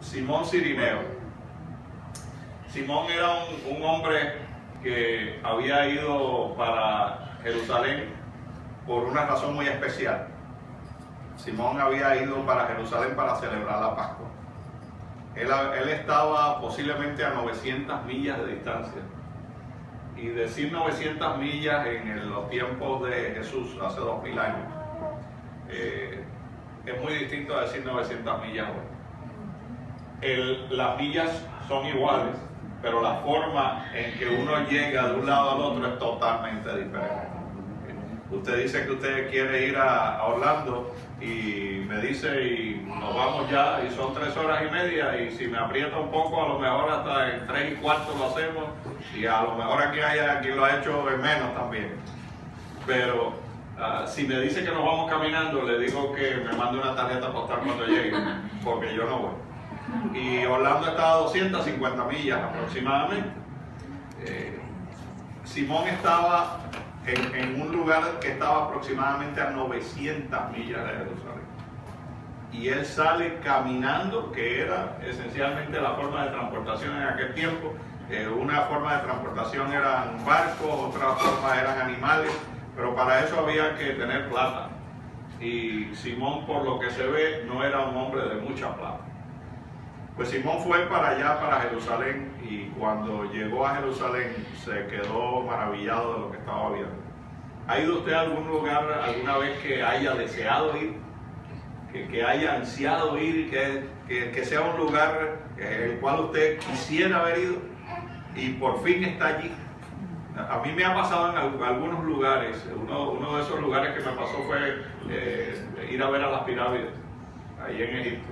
Simón Cirineo. Simón era un hombre que había ido para Jerusalén por una razón muy especial. Simón había ido para Jerusalén para celebrar la Pascua. Él estaba posiblemente a 900 millas de distancia. Y decir 900 millas en los tiempos de Jesús, hace 2000 años, es muy distinto a decir 900 millas hoy. Las millas son iguales, pero la forma en que uno llega de un lado al otro es totalmente diferente. Usted dice que usted quiere ir a Orlando y me dice y nos vamos ya y son 3 horas y media, y si me aprieta un poco a lo mejor hasta en 3 y cuarto lo hacemos, y a lo mejor aquí haya quien lo ha hecho en menos también. Pero si me dice que nos vamos caminando, le digo que me mande una tarjeta postal cuando llegue, porque yo no voy. Y Orlando está a 250 millas aproximadamente. Simón estaba en un lugar que estaba aproximadamente a 900 millas de Jerusalén. Y él sale caminando, que era esencialmente la forma de transportación en aquel tiempo. Una forma de transportación eran barcos, otra forma eran animales, pero para eso había que tener plata. Y Simón, por lo que se ve, no era un hombre de mucha plata. Pues Simón fue para allá, para Jerusalén, y cuando llegó a Jerusalén se quedó maravillado de lo que estaba viendo. ¿Ha ido usted a algún lugar alguna vez que haya deseado ir? Que haya ansiado ir, que sea un lugar el cual usted quisiera haber ido y por fin está allí. A mí me ha pasado en algunos lugares. Uno de esos lugares que me pasó fue ir a ver a las pirámides, ahí en Egipto.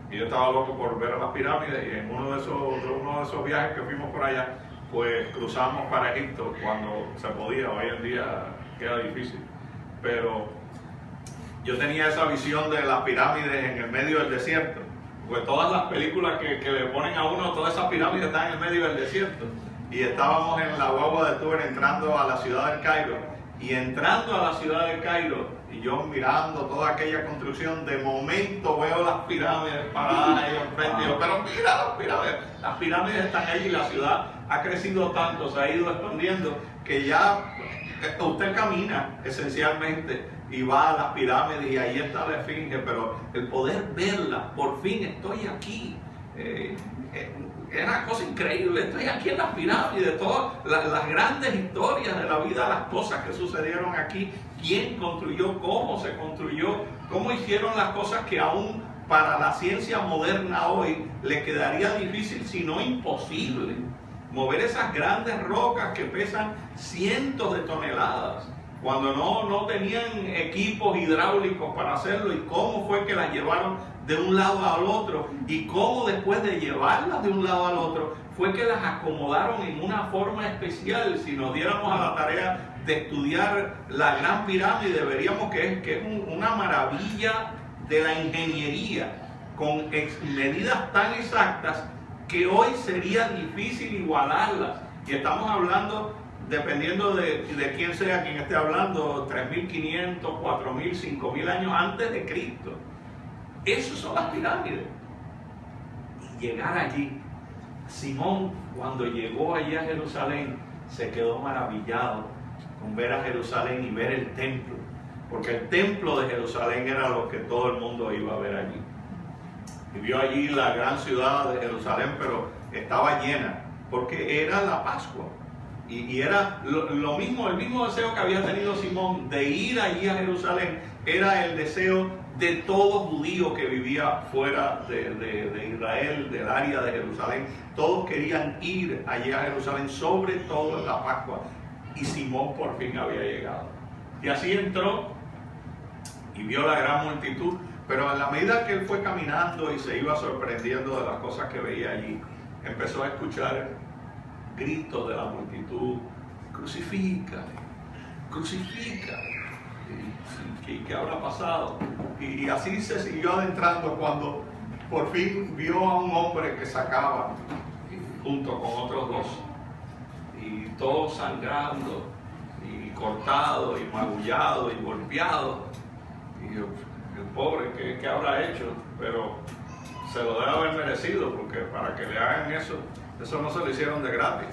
Y yo estaba loco por ver a las pirámides, y en uno de esos viajes que fuimos por allá, pues cruzamos para Egipto cuando se podía. Hoy en día queda difícil. Pero yo tenía esa visión de las pirámides en el medio del desierto. Pues todas las películas que le ponen a uno, todas esas pirámides están en el medio del desierto. Y estábamos en la guagua de tour entrando a la ciudad del Cairo. Y entrando a la ciudad del Cairo, y yo mirando toda aquella construcción, de momento veo las pirámides paradas ahí enfrente. Y yo, pero mira las pirámides están ahí, y la ciudad ha crecido tanto, se ha ido expandiendo, que ya usted camina esencialmente y va a las pirámides y ahí está la esfinge, pero el poder verla, por fin estoy aquí. Es una cosa increíble, estoy aquí en las pirámides, todas las grandes historias de la vida, las cosas que sucedieron aquí, quién construyó, cómo se construyó, cómo hicieron las cosas que aún para la ciencia moderna hoy le quedaría difícil, si no imposible, mover esas grandes rocas que pesan cientos de toneladas, cuando no tenían equipos hidráulicos para hacerlo, y cómo fue que las llevaron de un lado al otro, y cómo después de llevarlas de un lado al otro fue que las acomodaron en una forma especial. Si nos diéramos a la tarea de estudiar la Gran Pirámide, veríamos que es una maravilla de la ingeniería, con medidas tan exactas que hoy sería difícil igualarlas. Y estamos hablando, dependiendo de quién sea quien esté hablando, 3.500, 4.000, 5.000 años antes de Cristo. Esas son las pirámides. Y llegar allí, Simón, cuando llegó allí a Jerusalén, se quedó maravillado con ver a Jerusalén y ver el templo, porque el templo de Jerusalén era lo que todo el mundo iba a ver allí. Y vio allí la gran ciudad de Jerusalén, pero estaba llena, porque era la Pascua. Y era lo mismo, el mismo deseo que había tenido Simón de ir allí a Jerusalén, era el deseo de todo judío que vivía fuera de Israel, del área de Jerusalén. Todos querían ir allí a Jerusalén, sobre todo en la Pascua. Y Simón por fin había llegado. Y así entró y vio la gran multitud. Pero a la medida que él fue caminando y se iba sorprendiendo de las cosas que veía allí, empezó a escuchar gritos de la multitud: crucifícale, crucifícale. ¿Qué habrá pasado? Y así se siguió adentrando, cuando por fin vio a un hombre que sacaba junto con otros 2, y todos sangrando y cortado y magullado y golpeado. Y yo, el pobre, ¿qué habrá hecho? Pero se lo debe haber merecido, porque para que le hagan eso no se lo hicieron de gratis.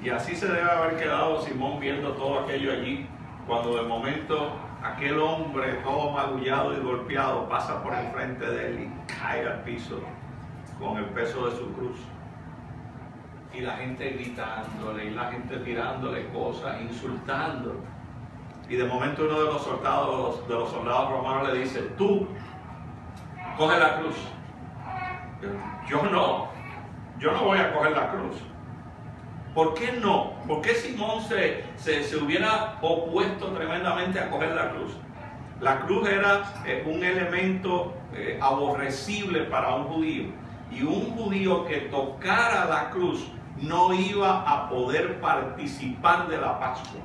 Y así se debe haber quedado Simón viendo todo aquello allí, cuando de momento aquel hombre todo magullado y golpeado pasa por el frente de él y cae al piso con el peso de su cruz. Y la gente gritándole, y la gente tirándole cosas, insultándolo. Y de momento uno de los soldados romanos le dice: tú, coge la cruz. Yo no voy a coger la cruz. ¿Por qué no? ¿Por qué Simón se hubiera opuesto tremendamente a coger la cruz? La cruz era un elemento aborrecible para un judío. Y un judío que tocara la cruz no iba a poder participar de la Pascua.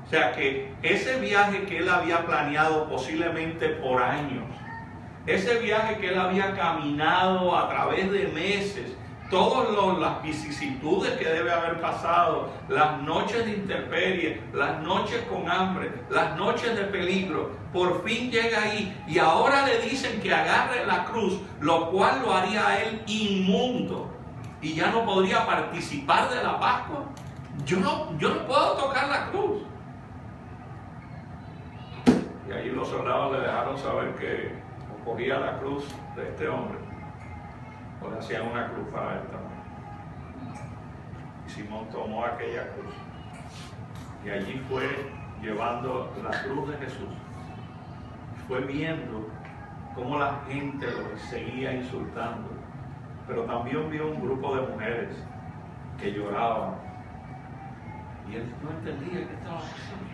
O sea que ese viaje que él había planeado posiblemente por años, ese viaje que él había caminado a través de meses, todas las vicisitudes que debe haber pasado, las noches de intemperie, las noches con hambre, las noches de peligro, por fin llega ahí y ahora le dicen que agarre la cruz, lo cual lo haría a él inmundo y ya no podría participar de la Pascua. Yo no puedo tocar la cruz. Y ahí los soldados le dejaron saber que o cogía la cruz de este hombre o le hacían una cruz para él también. Y Simón tomó aquella cruz y allí fue llevando la cruz de Jesús. Fue viendo cómo la gente lo seguía insultando, pero también vio un grupo de mujeres que lloraban y él no entendía qué estaba pasando.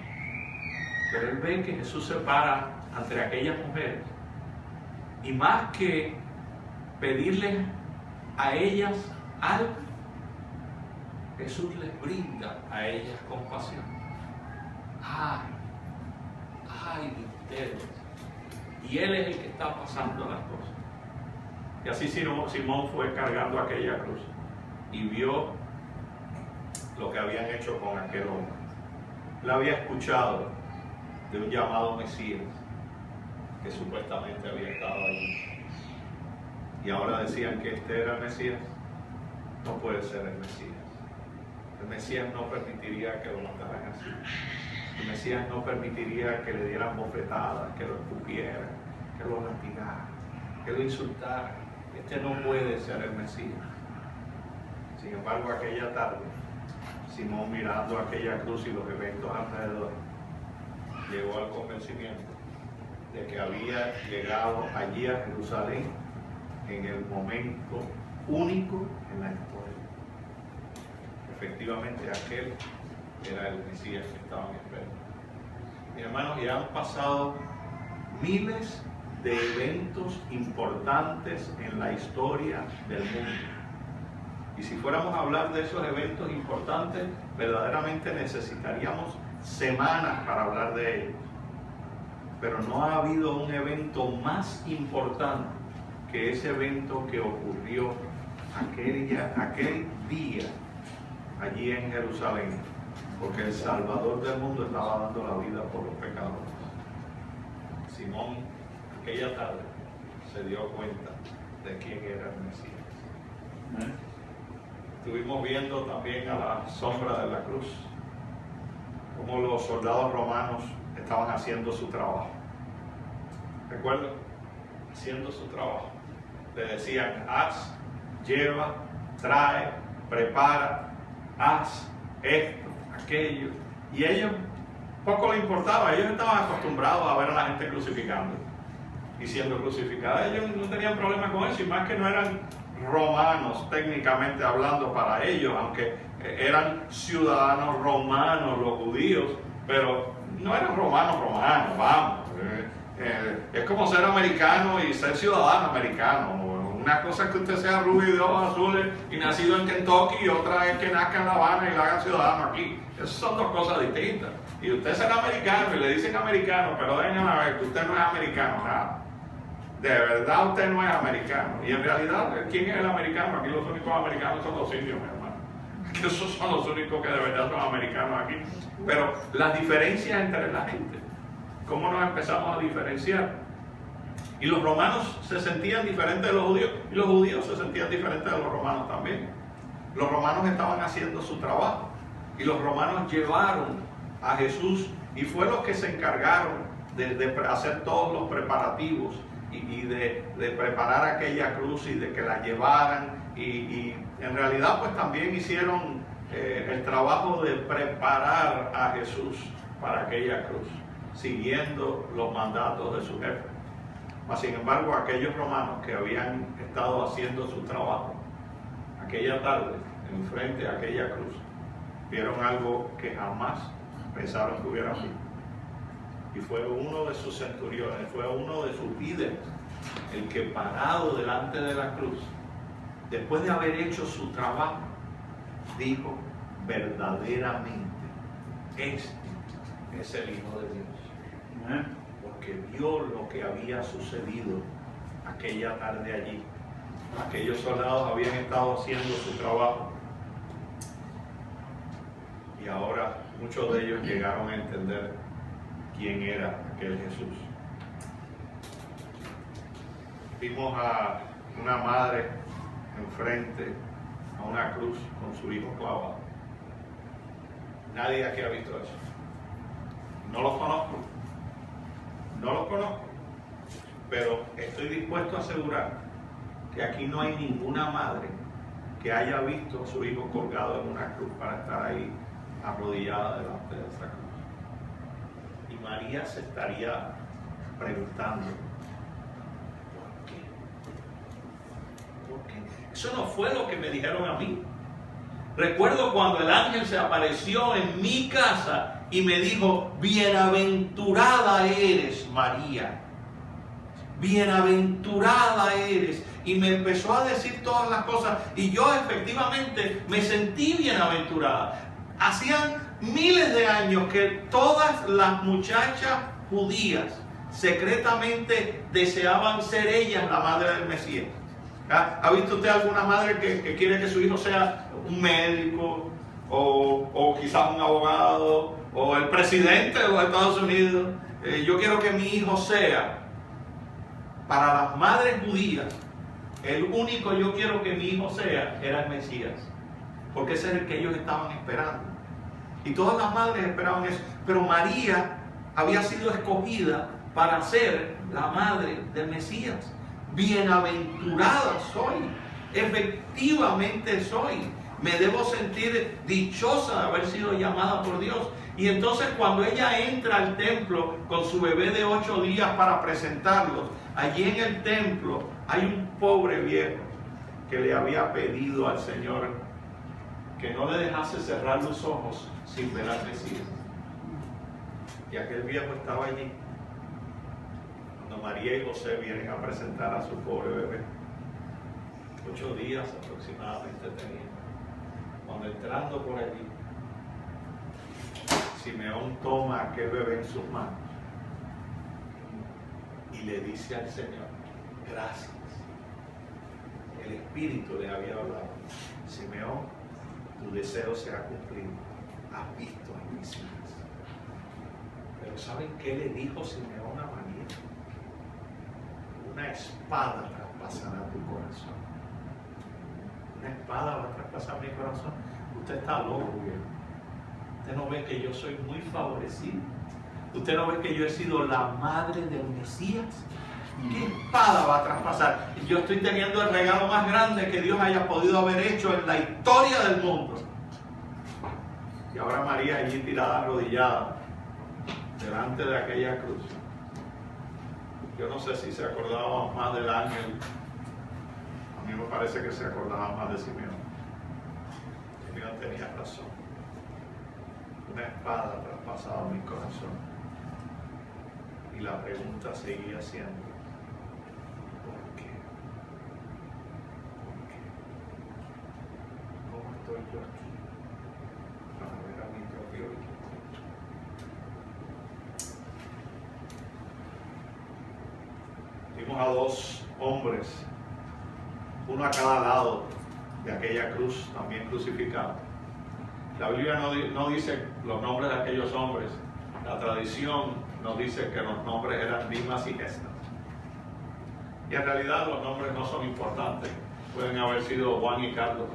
Pero él ve que Jesús se para ante aquellas mujeres y más que pedirles a ellas algo, Jesús les brinda a ellas compasión. Ay de ustedes. Y Él es el que está pasando las cosas. Y así Simón fue cargando aquella cruz y vio lo que habían hecho con aquel hombre. Él había escuchado de un llamado Mesías que supuestamente había estado allí. Y ahora decían que este era el Mesías. No puede ser el Mesías. El Mesías no permitiría que lo mataran así. El Mesías no permitiría que le dieran bofetadas, que lo escupieran, que lo latigaran, que lo insultaran. Este no puede ser el Mesías. Sin embargo, aquella tarde, Simón, mirando aquella cruz y los eventos alrededor, llegó al convencimiento de que había llegado allí a Jerusalén en el momento único en la historia. Efectivamente, aquel era el Mesías que estaban esperando. Mis hermanos, ya han pasado miles de eventos importantes en la historia del mundo. Y si fuéramos a hablar de esos eventos importantes, verdaderamente necesitaríamos semanas para hablar de ellos. Pero no ha habido un evento más importante que ese evento que ocurrió aquel día allí en Jerusalén, porque el Salvador del mundo estaba dando la vida por los pecadores. Simón, aquella tarde, se dio cuenta de quién era el Mesías. Estuvimos viendo también a la sombra de la cruz cómo los soldados romanos estaban haciendo su trabajo. ¿Recuerdan? Haciendo su trabajo. Le decían: haz, lleva, trae, prepara, haz esto, aquello. Y ellos poco les importaba. Ellos estaban acostumbrados a ver a la gente crucificando y siendo crucificada. Ellos no tenían problema con eso, y más que no eran romanos técnicamente hablando para ellos, aunque eran ciudadanos romanos los judíos, pero no eran romanos, vamos. Es como ser americano y ser ciudadano americano. Una cosa es que usted sea rubio y de ojos azules y nacido en Kentucky, y otra es que nazca en La Habana y lo hagan ciudadano aquí. Esas son dos cosas distintas. Y usted será americano y le dicen americano, pero déjenme ver que usted no es americano, nada. De verdad usted no es americano. Y en realidad, ¿quién es el americano? Aquí los únicos americanos son los indios, mi hermano. Que esos son los únicos que de verdad son americanos aquí. Pero las diferencias entre la gente, ¿cómo nos empezamos a diferenciar? Y los romanos se sentían diferentes de los judíos, y los judíos se sentían diferentes de los romanos también. Los romanos estaban haciendo su trabajo, y los romanos llevaron a Jesús, y fue los que se encargaron de hacer todos los preparativos, y de preparar aquella cruz, y de que la llevaran, y en realidad pues también hicieron el trabajo de preparar a Jesús para aquella cruz, siguiendo los mandatos de su jefe. Mas sin embargo, aquellos romanos que habían estado haciendo su trabajo aquella tarde, enfrente a aquella cruz, vieron algo que jamás pensaron que hubieran visto. Y fue uno de sus centuriones, fue uno de sus líderes, el que parado delante de la cruz, después de haber hecho su trabajo, dijo: verdaderamente, este es el Hijo de Dios. Porque vio lo que había sucedido aquella tarde allí. Aquellos soldados habían estado haciendo su trabajo, y ahora muchos de ellos llegaron a entender quién era aquel Jesús. Vimos a una madre enfrente a una cruz con su hijo clavado. Nadie aquí ha visto eso. No los conozco. No los conozco. Pero estoy dispuesto a asegurar que aquí no hay ninguna madre que haya visto a su hijo colgado en una cruz para estar ahí arrodillada delante de esa cruz. Y María se estaría preguntando: ¿por qué? ¿Por qué? Eso no fue lo que me dijeron a mí. Recuerdo cuando el ángel se apareció en mi casa y me dijo: bienaventurada eres, María. Bienaventurada eres. Y me empezó a decir todas las cosas, y yo efectivamente me sentí bienaventurada. Hacían miles de años que todas las muchachas judías secretamente deseaban ser ellas la madre del Mesías. ¿Ha visto usted alguna madre que quiere que su hijo sea un médico, o quizás un abogado, o el presidente de los Estados Unidos? Yo quiero que mi hijo sea. Para las madres judías, el único yo quiero que mi hijo sea era el Mesías, porque ese es el que ellos estaban esperando. Y todas las madres esperaban eso. Pero María había sido escogida para ser la madre del Mesías. Bienaventurada soy, efectivamente soy. Me debo sentir dichosa de haber sido llamada por Dios. Y entonces cuando ella entra al templo con su bebé de 8 días para presentarlos, allí en el templo hay un pobre viejo que le había pedido al Señor que no le dejase cerrar los ojos sin ver al Mesías. Y aquel viejo estaba allí cuando María y José vienen a presentar a su pobre bebé. 8 días aproximadamente tenía. Cuando entrando por allí, Simeón toma a aquel bebé en sus manos y le dice al Señor: gracias. El Espíritu le había hablado: Simeón, tu deseo se ha cumplido. Has visto a mis hijas. Pero ¿saben qué le dijo Simeón a María? Una espada traspasará tu corazón. Una espada va a traspasar mi corazón. Usted está loco, viejo. Usted no ve que yo soy muy favorecido. Usted no ve que yo he sido la madre del Mesías. ¿Qué espada va a traspasar? Yo estoy teniendo el regalo más grande que Dios haya podido haber hecho en la historia del mundo. Y ahora María allí tirada, arrodillada, delante de aquella cruz. Yo no sé si se acordaba más del ángel. A mí me parece que se acordaba más de Simeón. Simeón tenía razón. Una espada traspasaba mi corazón. Y la pregunta seguía siendo: ¿por qué? ¿Por qué? ¿Cómo estoy yo aquí para ver a mi propio hijo? Vimos a 2 hombres, uno a cada lado de aquella cruz, también crucificado. La Biblia no dice los nombres de aquellos hombres. La tradición nos dice que los nombres eran Dimas y Gestas. Y en realidad los nombres no son importantes. Pueden haber sido Juan y Carlos,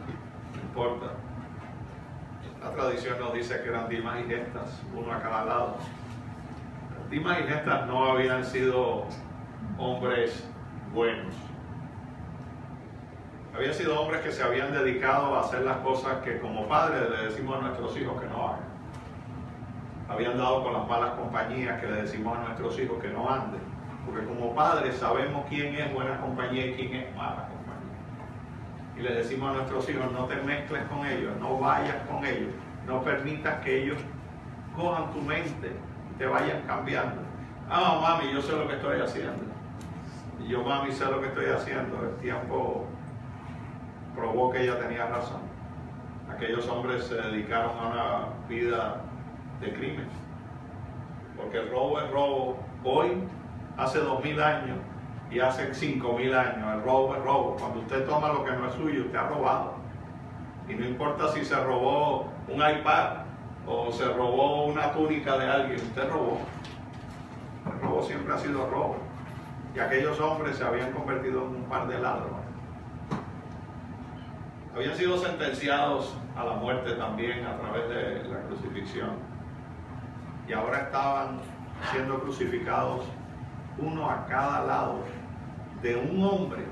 no importa. La tradición nos dice que eran Dimas y Gestas, uno a cada lado. Dimas y Gestas no habían sido hombres buenos. Habían sido hombres que se habían dedicado a hacer las cosas que como padres le decimos a nuestros hijos que no hagan. Habían dado con las malas compañías que le decimos a nuestros hijos que no anden. Porque como padres sabemos quién es buena compañía y quién es mala compañía. Y le decimos a nuestros hijos, no te mezcles con ellos, no vayas con ellos, no permitas que ellos cojan tu mente y te vayan cambiando. Ah, mami, yo sé lo que estoy haciendo. Y yo, mami, sé lo que estoy haciendo. El tiempo probó que ella tenía razón. Aquellos hombres se dedicaron a una vida de crimen. Porque el robo es robo hoy, hace 2000 años y hace 5000 años. El robo es robo. Cuando usted toma lo que no es suyo, usted ha robado. Y no importa si se robó un iPad o se robó una túnica de alguien, usted robó. El robo siempre ha sido robo. Y aquellos hombres se habían convertido en un par de ladrones. Habían sido sentenciados a la muerte también a través de la crucifixión. Y ahora estaban siendo crucificados uno a cada lado de un hombre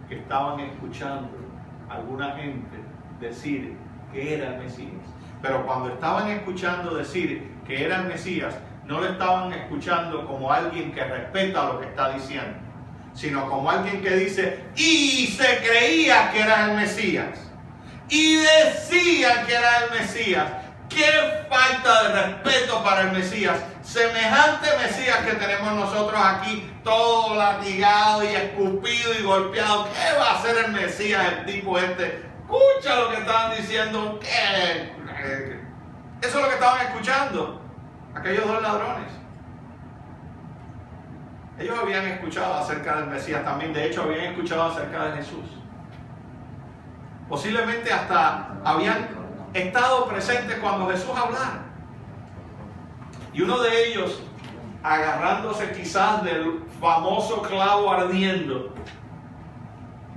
que estaban escuchando a alguna gente decir que era el Mesías. Pero cuando estaban escuchando decir que era el Mesías, no le estaban escuchando como alguien que respeta lo que está diciendo, sino como alguien que dice, y se creía que era el Mesías, y decía que era el Mesías. ¡Qué falta de respeto para el Mesías! Semejante Mesías que tenemos nosotros aquí, todo latigado y escupido y golpeado. ¿Qué va a hacer el Mesías, el tipo este? Escucha lo que estaban diciendo. Eso es lo que estaban escuchando aquellos dos ladrones. Ellos habían escuchado acerca del Mesías también. De hecho, habían escuchado acerca de Jesús. Posiblemente hasta habían estado presentes cuando Jesús hablara. Y uno de ellos, agarrándose quizás del famoso clavo ardiendo,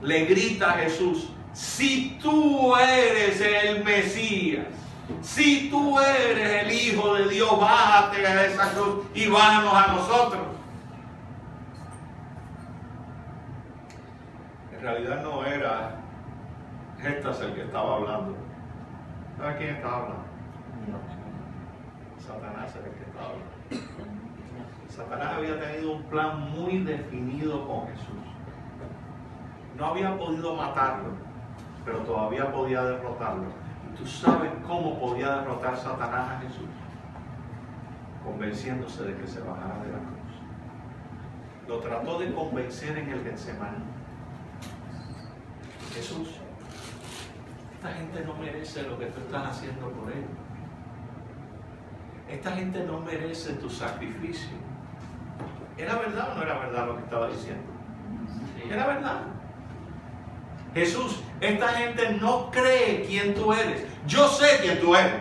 le grita a Jesús, si tú eres el Mesías, si tú eres el Hijo de Dios, bájate de esa cruz y bájanos a nosotros. En realidad no era Gestas el que estaba hablando. ¿Sabe quién estaba hablando? Satanás era el que estaba hablando. Satanás había tenido un plan muy definido con Jesús. No había podido matarlo, pero todavía podía derrotarlo. ¿Y tú sabes cómo podía derrotar Satanás a Jesús? Convenciéndose de que se bajara de la cruz. Lo trató de convencer en el Getsemaní. Jesús, esta gente no merece lo que tú estás haciendo por ellos. Esta gente no merece tu sacrificio. ¿Era verdad o no era verdad lo que estaba diciendo? Era verdad. Jesús, esta gente no cree quién tú eres. Yo sé quién tú eres,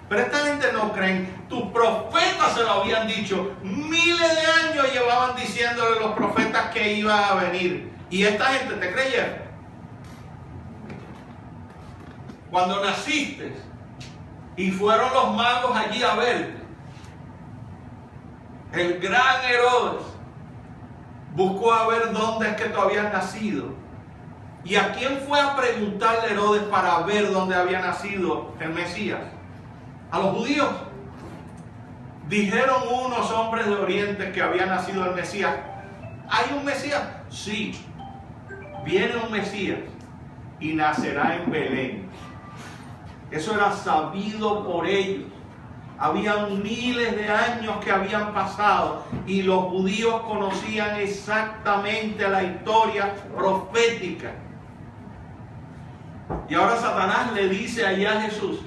pero esta gente no cree. Tus profetas se lo habían dicho. Miles de años llevaban diciéndole los profetas que iba a venir. Y esta gente te creyeron. Cuando naciste y fueron los magos allí a verte, el gran Herodes buscó a ver dónde es que tú habías nacido. ¿Y a quién fue a preguntarle Herodes para ver dónde había nacido el Mesías? A los judíos. Dijeron unos hombres de Oriente que había nacido el Mesías. ¿Hay un Mesías? Sí. Viene un Mesías y nacerá en Belén. Eso era sabido por ellos. Habían miles de años que habían pasado y los judíos conocían exactamente la historia profética. Y ahora Satanás le dice allá a Jesús,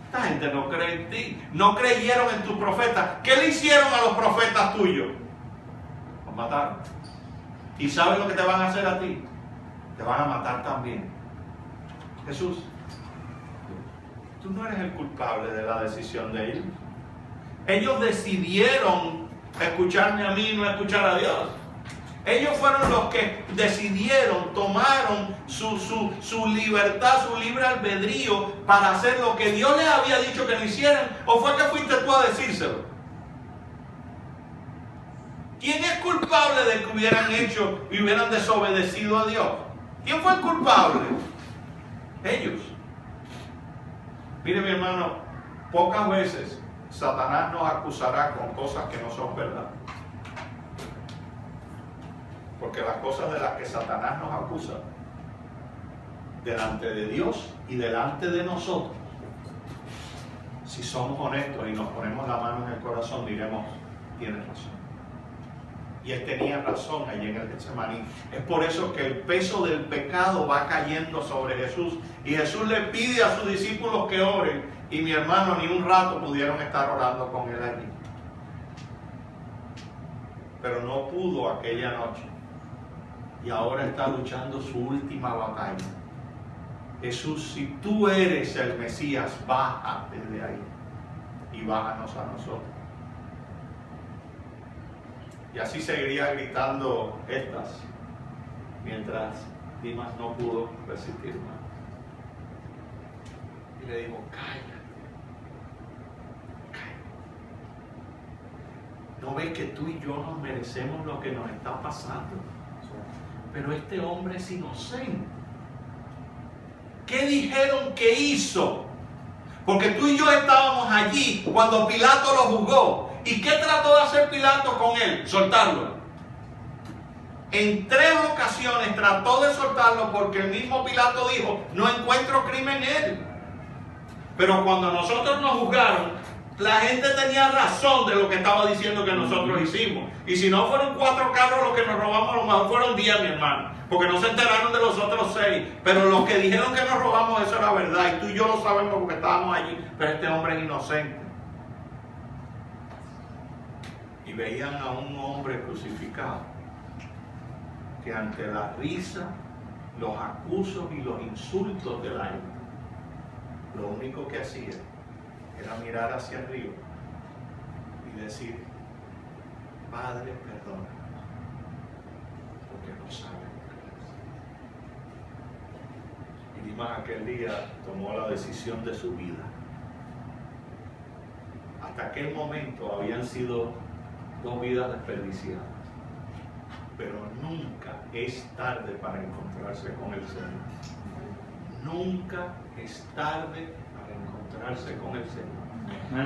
esta gente no cree en ti, no creyeron en tus profetas. ¿Qué le hicieron a los profetas tuyos? Los mataron. ¿Y saben lo que te van a hacer a ti? Te van a matar también. Jesús, tú no eres el culpable de la decisión de ellos. Ellos decidieron escucharme a mí y no escuchar a Dios. Ellos fueron los que decidieron, tomaron su libertad, su libre albedrío para hacer lo que Dios les había dicho que no hicieran. ¿O fue que fuiste tú a decírselo? ¿Quién es culpable de que hubieran hecho y hubieran desobedecido a Dios? ¿Quién fue el culpable? Ellos. Mire, mi hermano, pocas veces Satanás nos acusará con cosas que no son verdad. Porque las cosas de las que Satanás nos acusa, delante de Dios y delante de nosotros, si somos honestos y nos ponemos la mano en el corazón, diremos, tienes razón. Y él tenía razón allí en el Getsemaní. Es por eso que el peso del pecado va cayendo sobre Jesús. Y Jesús le pide a sus discípulos que oren. Y mi hermano ni un rato pudieron estar orando con él allí. Pero no pudo aquella noche. Y ahora está luchando su última batalla. Jesús, si tú eres el Mesías, bájate de ahí. Y bájanos a nosotros. Y así seguiría gritando estas, mientras Dimas no pudo resistir más. Y le digo, cállate. ¿No ves que tú y yo nos merecemos lo que nos está pasando? Pero este hombre es inocente. ¿Qué dijeron que hizo? Porque tú y yo estábamos allí cuando Pilato lo juzgó. ¿Y qué trató de hacer Pilato con él? Soltarlo. En 3 ocasiones trató de soltarlo porque el mismo Pilato dijo, no encuentro crimen en él. Pero cuando nosotros nos juzgaron, la gente tenía razón de lo que estaba diciendo que nosotros hicimos. Y si no fueron 4 carros los que nos robamos, a lo mejor fueron 10, mi hermano. Porque no se enteraron de los otros 6. Pero los que dijeron que nos robamos, eso era verdad. Y tú y yo lo sabemos porque estábamos allí. Pero este hombre es inocente. Y veían a un hombre crucificado que ante la risa, los acusos y los insultos de la gente, lo único que hacía era mirar hacia arriba y decir, Padre, perdona, porque no saben lo que hacen. Y Dimas aquel día tomó la decisión de su vida. Hasta aquel momento habían sido 2 vidas desperdiciadas, pero nunca es tarde para encontrarse con el Señor. Nunca es tarde para encontrarse con el Señor.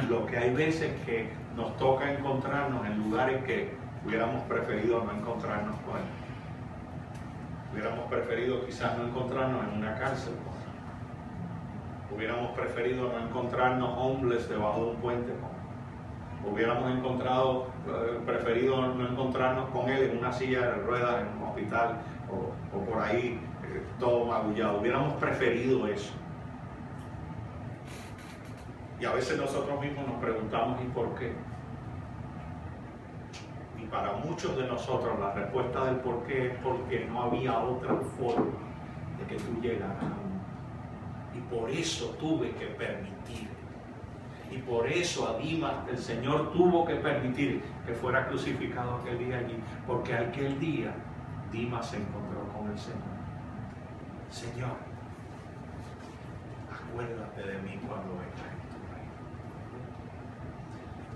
Lo que hay veces que nos toca encontrarnos en lugares que hubiéramos preferido no encontrarnos con Él. Hubiéramos preferido quizás no encontrarnos en una cárcel con Él. Hubiéramos preferido no encontrarnos homeless debajo de un puente con Él. Hubiéramos preferido no encontrarnos con Él en una silla de ruedas en un hospital o por ahí todo magullado. Hubiéramos preferido eso. Y a veces nosotros mismos nos preguntamos ¿y por qué? Y para muchos de nosotros la respuesta del por qué es porque no había otra forma de que tú llegaras a mí. Y por eso tuve que permitir. Y por eso a Dimas el Señor tuvo que permitir que fuera crucificado aquel día allí. Porque aquel día Dimas se encontró con el Señor. Señor, acuérdate de mí cuando vengas en tu reino.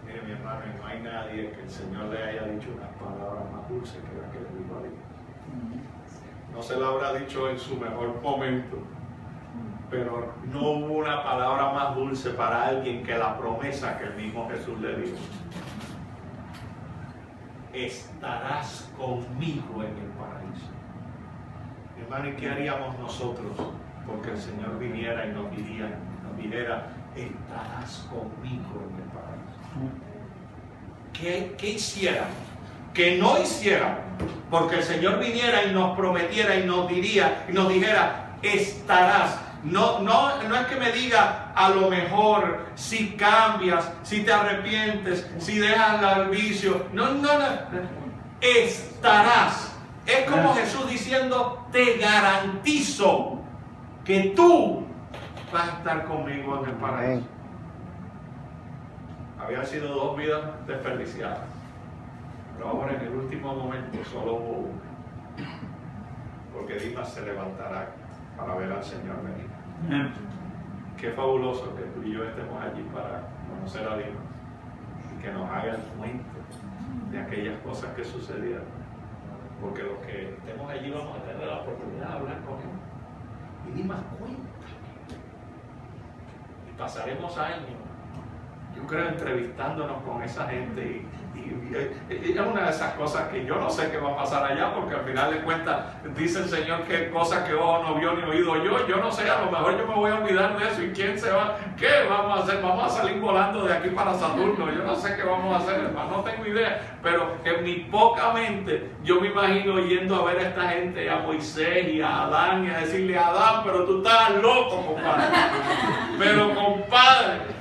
Mire, mi hermano, y no hay nadie que el Señor le haya dicho unas palabras más dulces que las que le dijo a Dimas. No se lo habrá dicho en su mejor momento, pero no hubo una palabra más dulce para alguien que la promesa que el mismo Jesús le dijo. Estarás conmigo en el paraíso. Hermano, ¿y qué haríamos nosotros? Porque el Señor viniera y nos dijera, estarás conmigo en el paraíso. ¿Qué hiciéramos? Que no hiciéramos. Porque el Señor viniera y nos prometiera y nos dijera, estarás. No es que me diga a lo mejor si cambias, si te arrepientes, si dejas el vicio. No. Estarás. Es como Jesús diciendo, te garantizo que tú vas a estar conmigo en el paraíso. Habían sido 2 vidas desperdiciadas. Pero ahora en el último momento solo hubo uno. Porque Dimas se levantará para ver al Señor venir. Qué fabuloso que tú y yo estemos allí para conocer a Dimas y que nos haga el cuento de aquellas cosas que sucedieron. Porque los que estemos allí vamos a tener la oportunidad de hablar con él. Y Dimas cuenta. Y pasaremos años, yo creo, entrevistándonos con esa gente. Y es una de esas cosas que yo no sé qué va a pasar allá, porque al final de cuentas dice el Señor que cosas que ojo no vio ni oído yo no sé, a lo mejor yo me voy a olvidar de eso. ¿Y quién se va? ¿Qué vamos a hacer? Vamos a salir volando de aquí para Saturno. Yo no sé qué vamos a hacer, hermano, no tengo idea, pero en mi poca mente yo me imagino yendo a ver a esta gente, a Moisés y a Adán, y a decirle: Adán, pero tú estás loco, compadre. Pero compadre.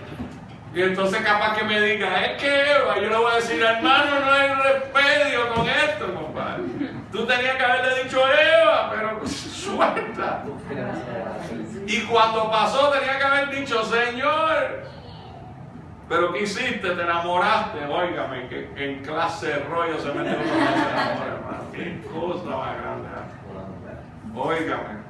Y entonces capaz que me diga: es que Eva, yo le voy a decir: hermano, no hay remedio con esto, compadre. Tú tenías que haberle dicho Eva, pero suelta. Y cuando pasó tenía que haber dicho: Señor, pero ¿qué hiciste? Te enamoraste. Óigame, que en clase de rollo se mete uno con ese amor, hermano. Qué cosa más grande. Óigame.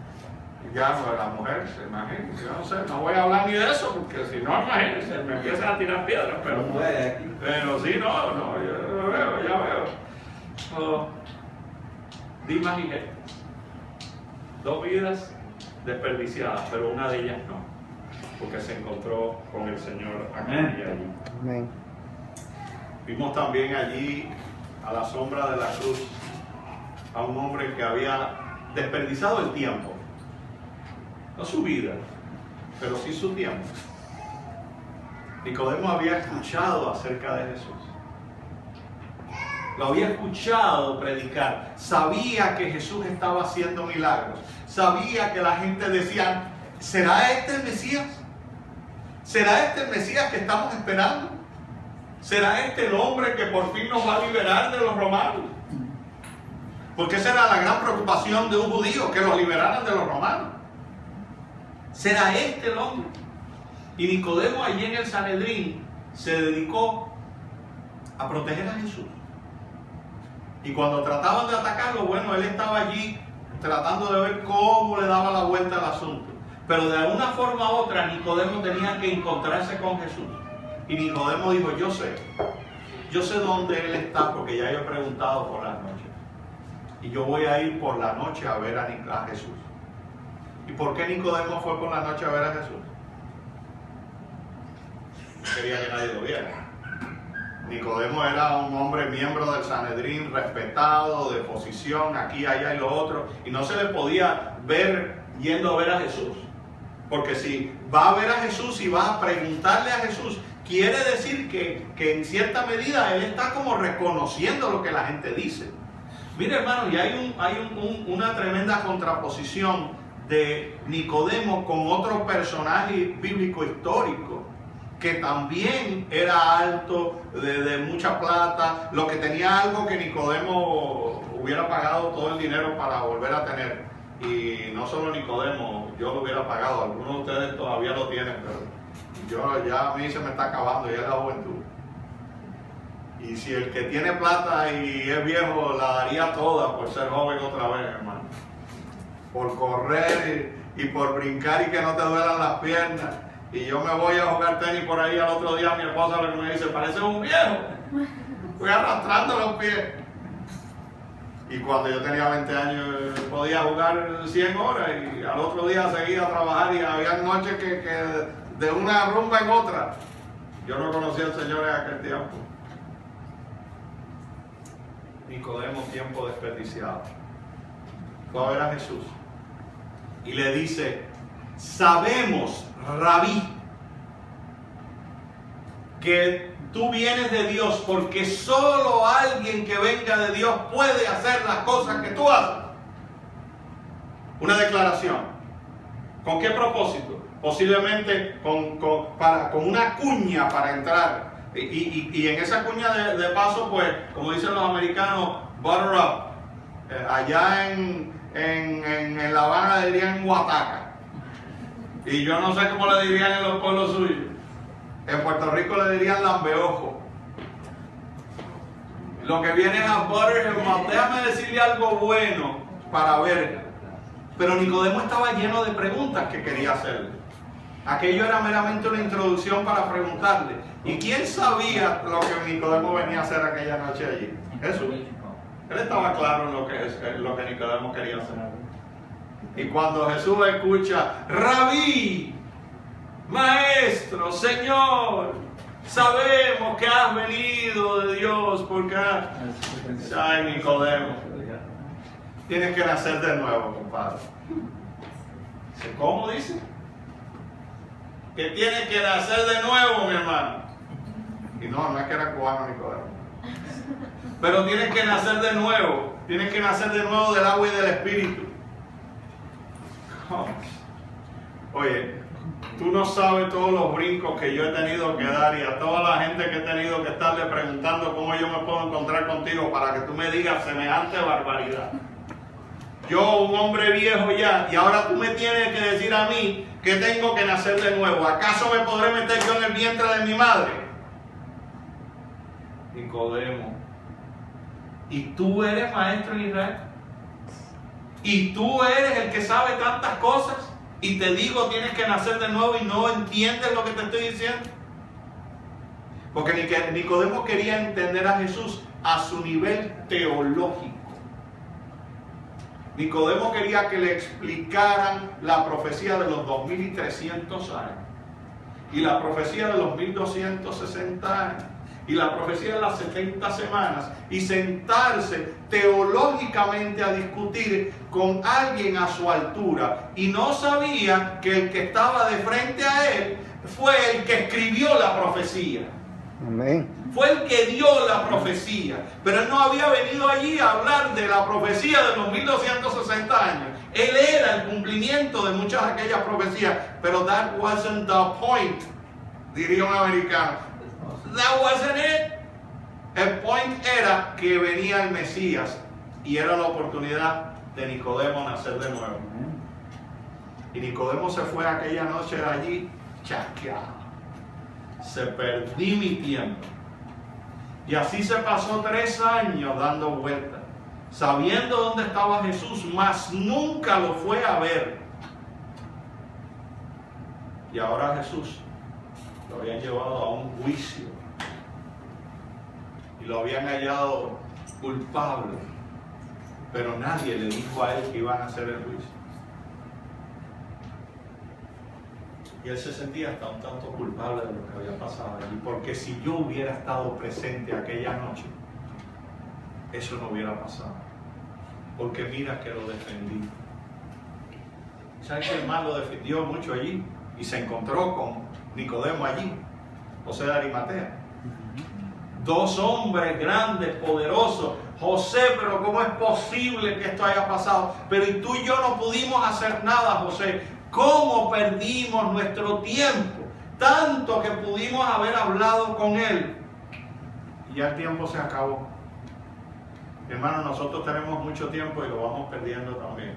Ya, pues la mujer, se imagina, yo no sé, no voy a hablar ni de eso, porque si no, imagínense, me empiezan a tirar piedras, pero sí, no, yo veo, ya veo. So, Dimas y Gestas, dos vidas desperdiciadas, pero una de ellas no, porque se encontró con el Señor aquí y allí. Amén. Vimos también allí, a la sombra de la cruz, a un hombre que había desperdiciado el tiempo. No su vida, pero sí su tiempo. Nicodemo había escuchado acerca de Jesús. Lo había escuchado predicar. Sabía que Jesús estaba haciendo milagros. Sabía que la gente decía: ¿será este el Mesías? ¿Será este el Mesías que estamos esperando? ¿Será este el hombre que por fin nos va a liberar de los romanos? Porque esa era la gran preocupación de un judío, que los liberaran de los romanos. ¿Será este el hombre? Y Nicodemo allí en el Sanedrín se dedicó a proteger a Jesús. Y cuando trataban de atacarlo, bueno, él estaba allí tratando de ver cómo le daba la vuelta al asunto. Pero de alguna forma u otra, Nicodemo tenía que encontrarse con Jesús. Y Nicodemo dijo: yo sé dónde él está, porque ya yo he preguntado por las noches. Y yo voy a ir por la noche a ver a Jesús. ¿Y por qué Nicodemo fue por la noche a ver a Jesús? No quería que nadie lo viera. Nicodemo era un hombre miembro del Sanedrín, respetado, de posición, aquí, allá y lo otro, y no se le podía ver yendo a ver a Jesús. Porque si va a ver a Jesús y va a preguntarle a Jesús, quiere decir que en cierta medida él está como reconociendo lo que la gente dice. Mire, hermano, y hay una tremenda contraposición de Nicodemo con otro personaje bíblico histórico que también era alto, de mucha plata, lo que tenía algo que Nicodemo hubiera pagado todo el dinero para volver a tener. Y no solo Nicodemo, yo lo hubiera pagado, algunos de ustedes todavía lo tienen, pero ya a mí se me está acabando, ya es la juventud. Y si el que tiene plata y es viejo la daría toda por ser joven otra vez, hermano. Por correr y por brincar y que no te duelan las piernas. Y yo me voy a jugar tenis por ahí, al otro día mi esposa lo que me dice: parece un viejo. Fui arrastrando los pies. Y cuando yo tenía 20 años podía jugar 100 horas y al otro día seguía a trabajar, y había noches que de una rumba en otra. Yo no conocía al Señor en aquel tiempo. Nicodemo, tiempo desperdiciado. Fue a ver a Jesús y le dice: sabemos, Rabí, que tú vienes de Dios, porque solo alguien que venga de Dios puede hacer las cosas que tú haces. Una declaración. ¿Con qué propósito? Posiblemente con una cuña para entrar. Y en esa cuña de paso, pues, como dicen los americanos, butter up. Allá en La Habana dirían guataca. Y yo no sé cómo le dirían en los pueblos suyos. En Puerto Rico le dirían lambeojo. Lo que viene es a butter him up. Déjame decirle algo bueno para ver. Pero Nicodemo estaba lleno de preguntas que quería hacerle. Aquello era meramente una introducción para preguntarle. ¿Y quién sabía lo que Nicodemo venía a hacer aquella noche allí? Jesús. Él estaba claro en lo que Nicodemo quería hacer. Y cuando Jesús escucha, Rabí, Maestro, Señor, sabemos que has venido de Dios, porque ay, Nicodemo, tienes que nacer de nuevo, compadre. ¿Cómo dice? Que tienes que nacer de nuevo, mi hermano. Y no es que era cubano Nicodemo. Pero tienes que nacer de nuevo. Tienes que nacer de nuevo del agua y del espíritu. Oye, tú no sabes todos los brincos que yo he tenido que dar y a toda la gente que he tenido que estarle preguntando cómo yo me puedo encontrar contigo para que tú me digas semejante barbaridad. Yo, un hombre viejo ya, y ahora tú me tienes que decir a mí que tengo que nacer de nuevo. ¿Acaso me podré meter yo en el vientre de mi madre? Nicodemo, ¿y tú eres maestro en Israel? ¿Y tú eres el que sabe tantas cosas? Y te digo, tienes que nacer de nuevo y no entiendes lo que te estoy diciendo. Porque Nicodemo quería entender a Jesús a su nivel teológico. Nicodemo quería que le explicaran la profecía de los 2300 años. Y la profecía de los 1260 años. Y la profecía de las 70 semanas, y sentarse teológicamente a discutir con alguien a su altura. Y no sabía que el que estaba de frente a él fue el que escribió la profecía. Amén. Fue el que dio la profecía. Pero él no había venido allí a hablar de la profecía de los 1260 años. Él era el cumplimiento de muchas de aquellas profecías. Pero that wasn't the point, diría un americano. That wasn't it. El point era que venía el Mesías y era la oportunidad de Nicodemo nacer de nuevo. Y Nicodemo se fue aquella noche de allí chasqueado. Se perdí mi tiempo. Y así se pasó 3 años dando vueltas, sabiendo dónde estaba Jesús, mas nunca lo fue a ver. Y ahora Jesús lo habían llevado a un juicio y lo habían hallado culpable, pero nadie le dijo a él que iban a hacer el juicio. Y él se sentía hasta un tanto culpable de lo que había pasado allí, porque si yo hubiera estado presente aquella noche, eso no hubiera pasado. Porque mira que lo defendí. ¿Sabes que el mal lo defendió mucho allí? Y se encontró con Nicodemo allí, José de Arimatea. 2 hombres grandes, poderosos. José, pero ¿cómo es posible que esto haya pasado? Pero y tú y yo no pudimos hacer nada, José. ¿Cómo perdimos nuestro tiempo? Tanto que pudimos haber hablado con él. Y ya el tiempo se acabó. Hermano, nosotros tenemos mucho tiempo y lo vamos perdiendo también.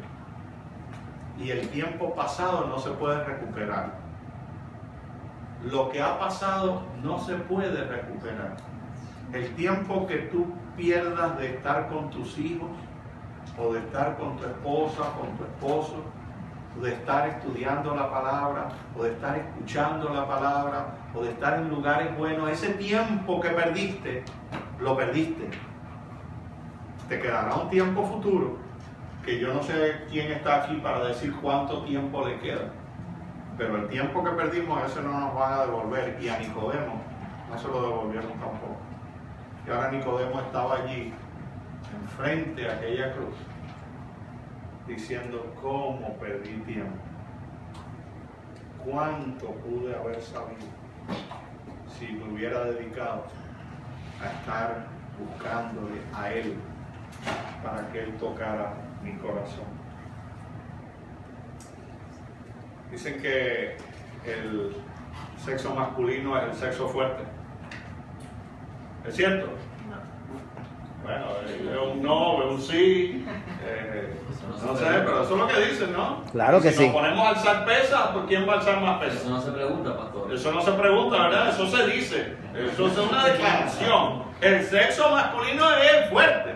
Y el tiempo pasado no se puede recuperar. Lo que ha pasado no se puede recuperar. El tiempo que tú pierdas de estar con tus hijos, o de estar con tu esposa, con tu esposo, o de estar estudiando la palabra, o de estar escuchando la palabra, o de estar en lugares buenos, ese tiempo que perdiste, lo perdiste. Te quedará un tiempo futuro, que yo no sé quién está aquí para decir cuánto tiempo le queda. Pero el tiempo que perdimos, ese no nos van a devolver. Y a Nicodemo no se lo devolvieron tampoco. Y ahora Nicodemo estaba allí, enfrente a aquella cruz, diciendo, ¿cómo perdí tiempo? ¿Cuánto pude haber sabido si me hubiera dedicado a estar buscándole a Él para que Él tocara mi corazón? Dicen que el sexo masculino es el sexo fuerte. ¿Es cierto? No. Bueno, es un no, es un sí. No sé, pero eso es lo que dicen, ¿no? Claro que si sí. nos ponemos a alzar pesas, ¿por quién va a alzar más pesas? Eso no se pregunta, pastor. Eso no se pregunta, ¿verdad? Eso se dice. Eso es una declaración. El sexo masculino es fuerte.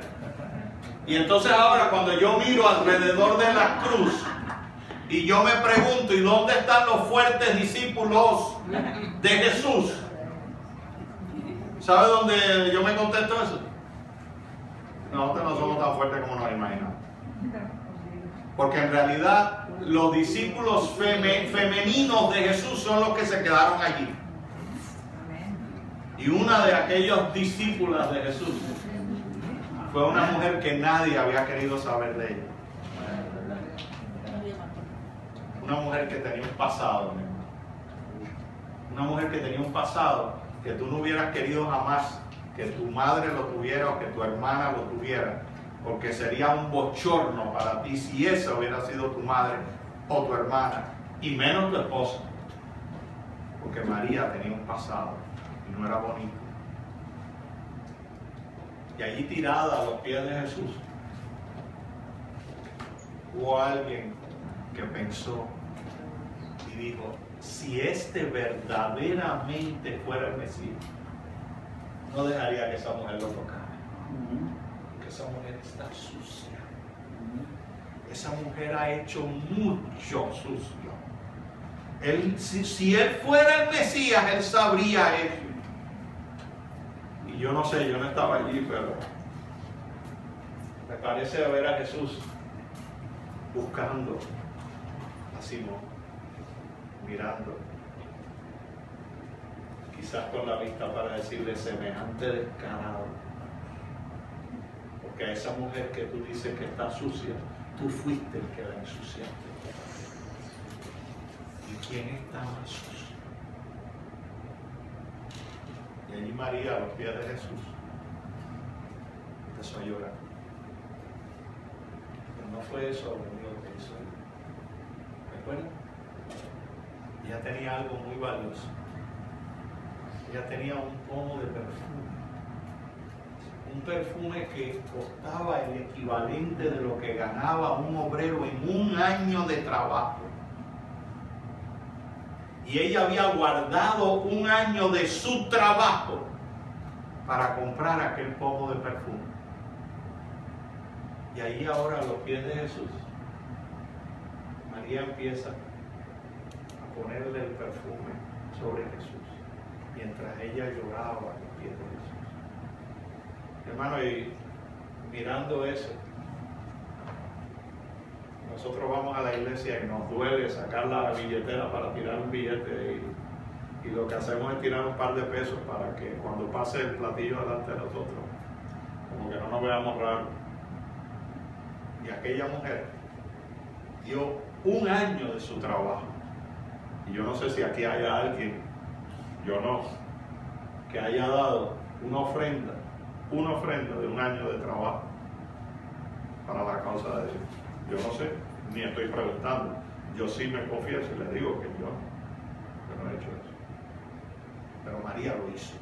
Y entonces ahora cuando yo miro alrededor de la cruz y yo me pregunto, ¿y dónde están los fuertes discípulos de Jesús? ¿Sabe dónde yo me contesto eso? Nosotros no somos tan fuertes como nos imaginamos. Porque en realidad los discípulos femeninos de Jesús son los que se quedaron allí. Y una de aquellas discípulas de Jesús fue una mujer que nadie había querido saber de ella. Una mujer que tenía un pasado. Una mujer que tenía un pasado que tú no hubieras querido jamás que tu madre lo tuviera o que tu hermana lo tuviera, porque sería un bochorno para ti si esa hubiera sido tu madre o tu hermana, y menos tu esposa, porque María tenía un pasado y no era bonito. Y allí tirada a los pies de Jesús hubo alguien que pensó y dijo: si este verdaderamente fuera el Mesías, no dejaría que esa mujer lo tocara. Que esa mujer está sucia. Esa mujer ha hecho mucho sucio. Si él fuera el Mesías, él sabría eso. Y yo no sé, yo no estaba allí, pero me parece ver a Jesús buscando a Simón, mirando, quizás con la vista para decirle: semejante descarado, porque a esa mujer que tú dices que está sucia, tú fuiste el que la ensuciaste. ¿Y quién está más sucio? Y allí María, a los pies de Jesús, empezó a llorar. Pero no fue eso lo único que hizo. ¿Recuerdan? Ella tenía algo muy valioso. Ella tenía un pomo de perfume. Un perfume que costaba el equivalente de lo que ganaba un obrero en un año de trabajo. Y ella había guardado un año de su trabajo para comprar aquel pomo de perfume. Y ahí ahora a los pies de Jesús, María empieza a ponerle el perfume sobre Jesús, mientras ella lloraba a los pies de Jesús. Hermano, y mirando eso, nosotros vamos a la iglesia y nos duele sacar la billetera para tirar un billete y lo que hacemos es tirar un par de pesos para que cuando pase el platillo delante de nosotros, como que no nos veamos raros. Y aquella mujer dio un año de su trabajo. Y yo no sé si aquí haya alguien, yo no, que haya dado una ofrenda de un año de trabajo para la causa de Dios. Yo no sé, ni estoy preguntando. Yo sí me confieso y les digo que yo no he hecho eso. Pero María lo hizo.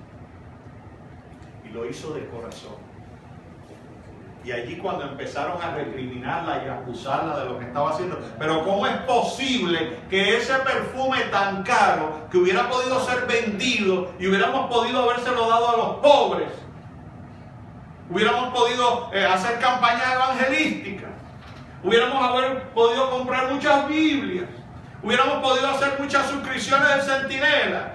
Y lo hizo de corazón. Y allí cuando empezaron a recriminarla y a acusarla de lo que estaba haciendo, pero ¿cómo es posible que ese perfume tan caro, que hubiera podido ser vendido y hubiéramos podido habérselo dado a los pobres, hubiéramos podido hacer campañas evangelísticas, hubiéramos podido comprar muchas Biblias, hubiéramos podido hacer muchas suscripciones del Centinela?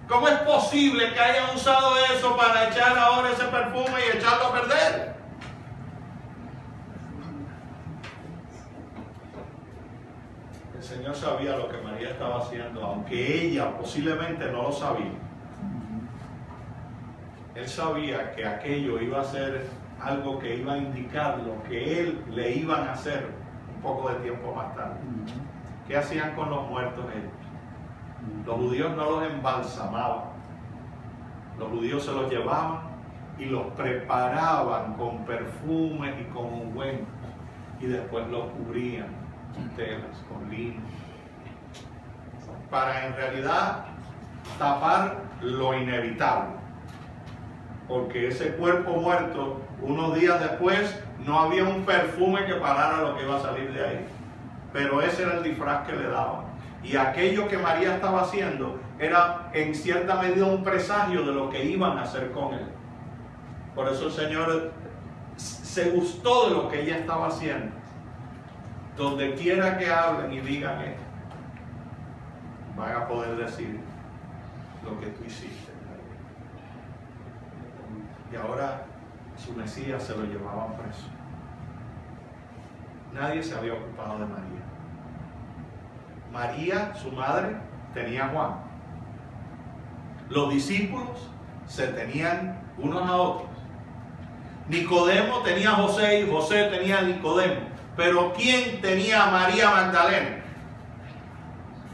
¿Cómo es posible que hayan usado eso para echar ahora ese perfume y echarlo a perder? El Señor sabía lo que María estaba haciendo, aunque ella posiblemente no lo sabía. Él sabía que aquello iba a ser algo que iba a indicar lo que él le iban a hacer un poco de tiempo más tarde. ¿Qué hacían con los muertos ellos? Los judíos no los embalsamaban. Los judíos se los llevaban y los preparaban con perfumes y con ungüentos. Y después los cubrían con telas, con lino. Para en realidad tapar lo inevitable. Porque ese cuerpo muerto, unos días después, No había un perfume que parara lo que iba a salir de ahí. Pero ese era el disfraz que le daban. Y aquello que María estaba haciendo era en cierta medida un presagio de lo que iban a hacer con él. Por eso el Señor se gustó de lo que ella estaba haciendo. Donde quiera que hablen y digan esto, van a poder decir lo que tú hiciste. Y ahora su Mesías se lo llevaban preso. Nadie se había ocupado de María. María, su madre, tenía a Juan. Los discípulos se tenían unos a otros. Nicodemo tenía a José y José tenía a Nicodemo. Pero ¿quién tenía a María Magdalena?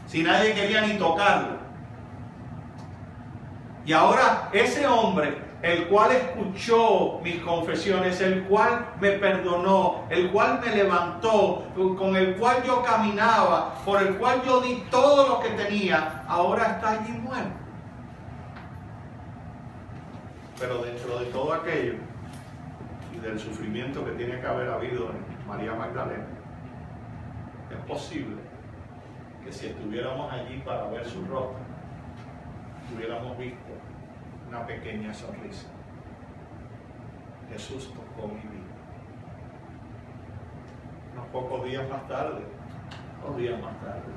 Si nadie quería ni tocarlo. Y ahora ese hombre, el cual escuchó mis confesiones, el cual me perdonó, el cual me levantó, con el cual yo caminaba, por el cual yo di todo lo que tenía, ahora está allí muerto. Pero dentro de todo aquello y del sufrimiento que tiene que haber habido en María Magdalena, es posible que si estuviéramos allí para ver su rostro, hubiéramos visto una pequeña sonrisa. Jesús tocó mi vida. Unos pocos días más tarde, 2 días más tarde,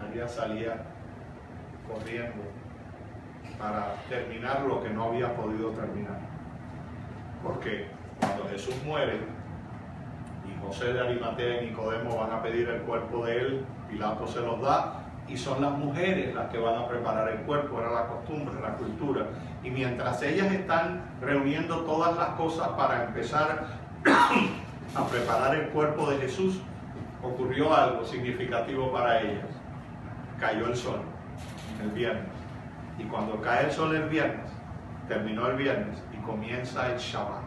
María salía corriendo para terminar lo que no había podido terminar. Porque cuando Jesús muere y José de Arimatea y Nicodemo van a pedir el cuerpo de él, Pilato se los da, y son las mujeres las que van a preparar el cuerpo, era la costumbre, la cultura. Y mientras ellas están reuniendo todas las cosas para empezar a preparar el cuerpo de Jesús, ocurrió algo significativo para ellas. Cayó el sol el viernes. Y cuando cae el sol el viernes, terminó el viernes y comienza el Shabbat.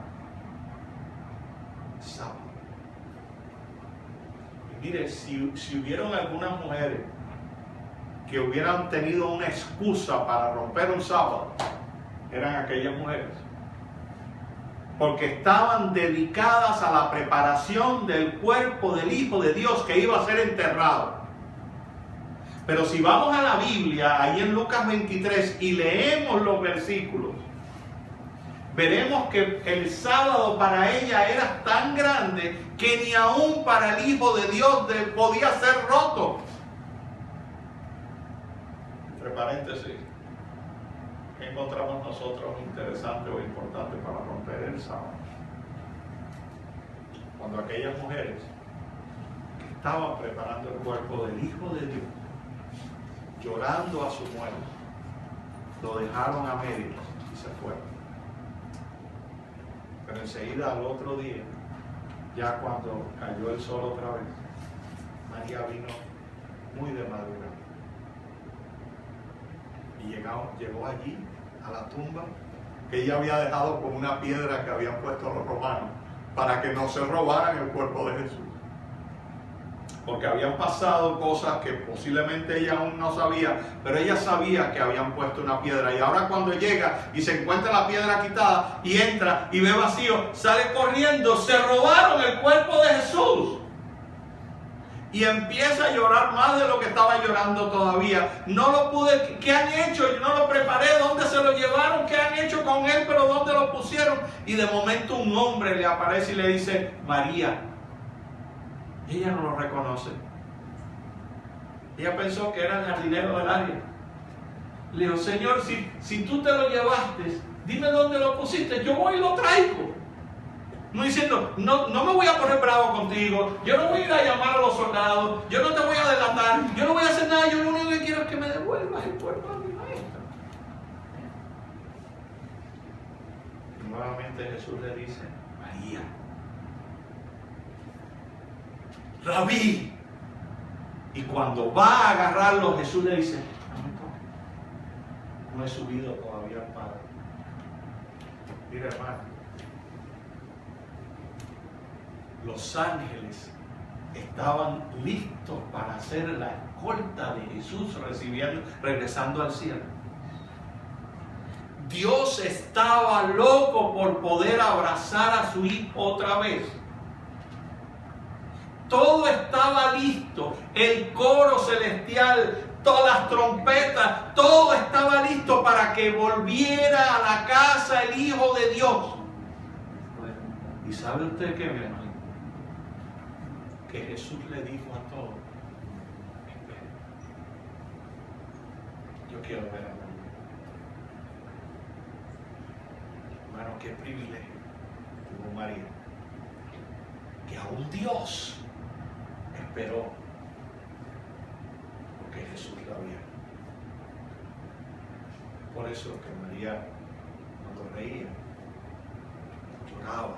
Sábado. Y mire, si hubieron algunas mujeres que hubieran tenido una excusa para romper un sábado, eran aquellas mujeres. Porque estaban dedicadas a la preparación del cuerpo del Hijo de Dios que iba a ser enterrado. Pero si vamos a la Biblia, ahí en Lucas 23, y leemos los versículos, veremos que el sábado para ella era tan grande que ni aún para el Hijo de Dios podía ser roto. Entre paréntesis, ¿qué encontramos nosotros interesante o importante para romper el sábado? Cuando aquellas mujeres que estaban preparando el cuerpo del Hijo de Dios, llorando a su muerte, lo dejaron a medias y se fueron. Pero enseguida al otro día, ya cuando cayó el sol otra vez, María vino muy de madrugada. Y llegó allí, a la tumba, que ella había dejado con una piedra que habían puesto los romanos, para que no se robaran el cuerpo de Jesús. Porque habían pasado cosas que posiblemente ella aún no sabía, pero ella sabía que habían puesto una piedra. Y ahora cuando llega y se encuentra la piedra quitada y entra y ve vacío, sale corriendo, se robaron el cuerpo de Jesús. Y empieza a llorar más de lo que estaba llorando todavía. No lo pude, ¿qué han hecho? Yo no lo preparé, ¿dónde se lo llevaron? ¿Qué han hecho con él? ¿Pero dónde lo pusieron? Y de momento un hombre le aparece y le dice, María. Y ella no lo reconoce. Ella pensó que era el jardinero del área. Le dijo, Señor, si tú te lo llevaste, dime dónde lo pusiste, yo voy y lo traigo. No diciendo, no me voy a poner bravo contigo, yo no voy a ir a llamar a los soldados, yo no te voy a delatar, yo no voy a hacer nada, yo lo único que quiero es que me devuelvas el cuerpo de mi maestro. Y nuevamente Jesús le dice, María. Rabí. Y cuando va a agarrarlo, Jesús le dice, no me toques, no he subido todavía al Padre. Mira, hermano, los ángeles estaban listos para hacer la escolta de Jesús regresando al cielo. Dios estaba loco por poder abrazar a su hijo otra vez. Todo estaba listo, el coro celestial, todas las trompetas, todo estaba listo para que volviera a la casa el Hijo de Dios. ¿Y sabe usted qué, mi hermano? Que Jesús le dijo a todos: esperen, yo quiero ver a María. Hermano, qué privilegio tuvo María, que aún Dios esperó porque Jesús la viera. Por eso que María, cuando reía, lloraba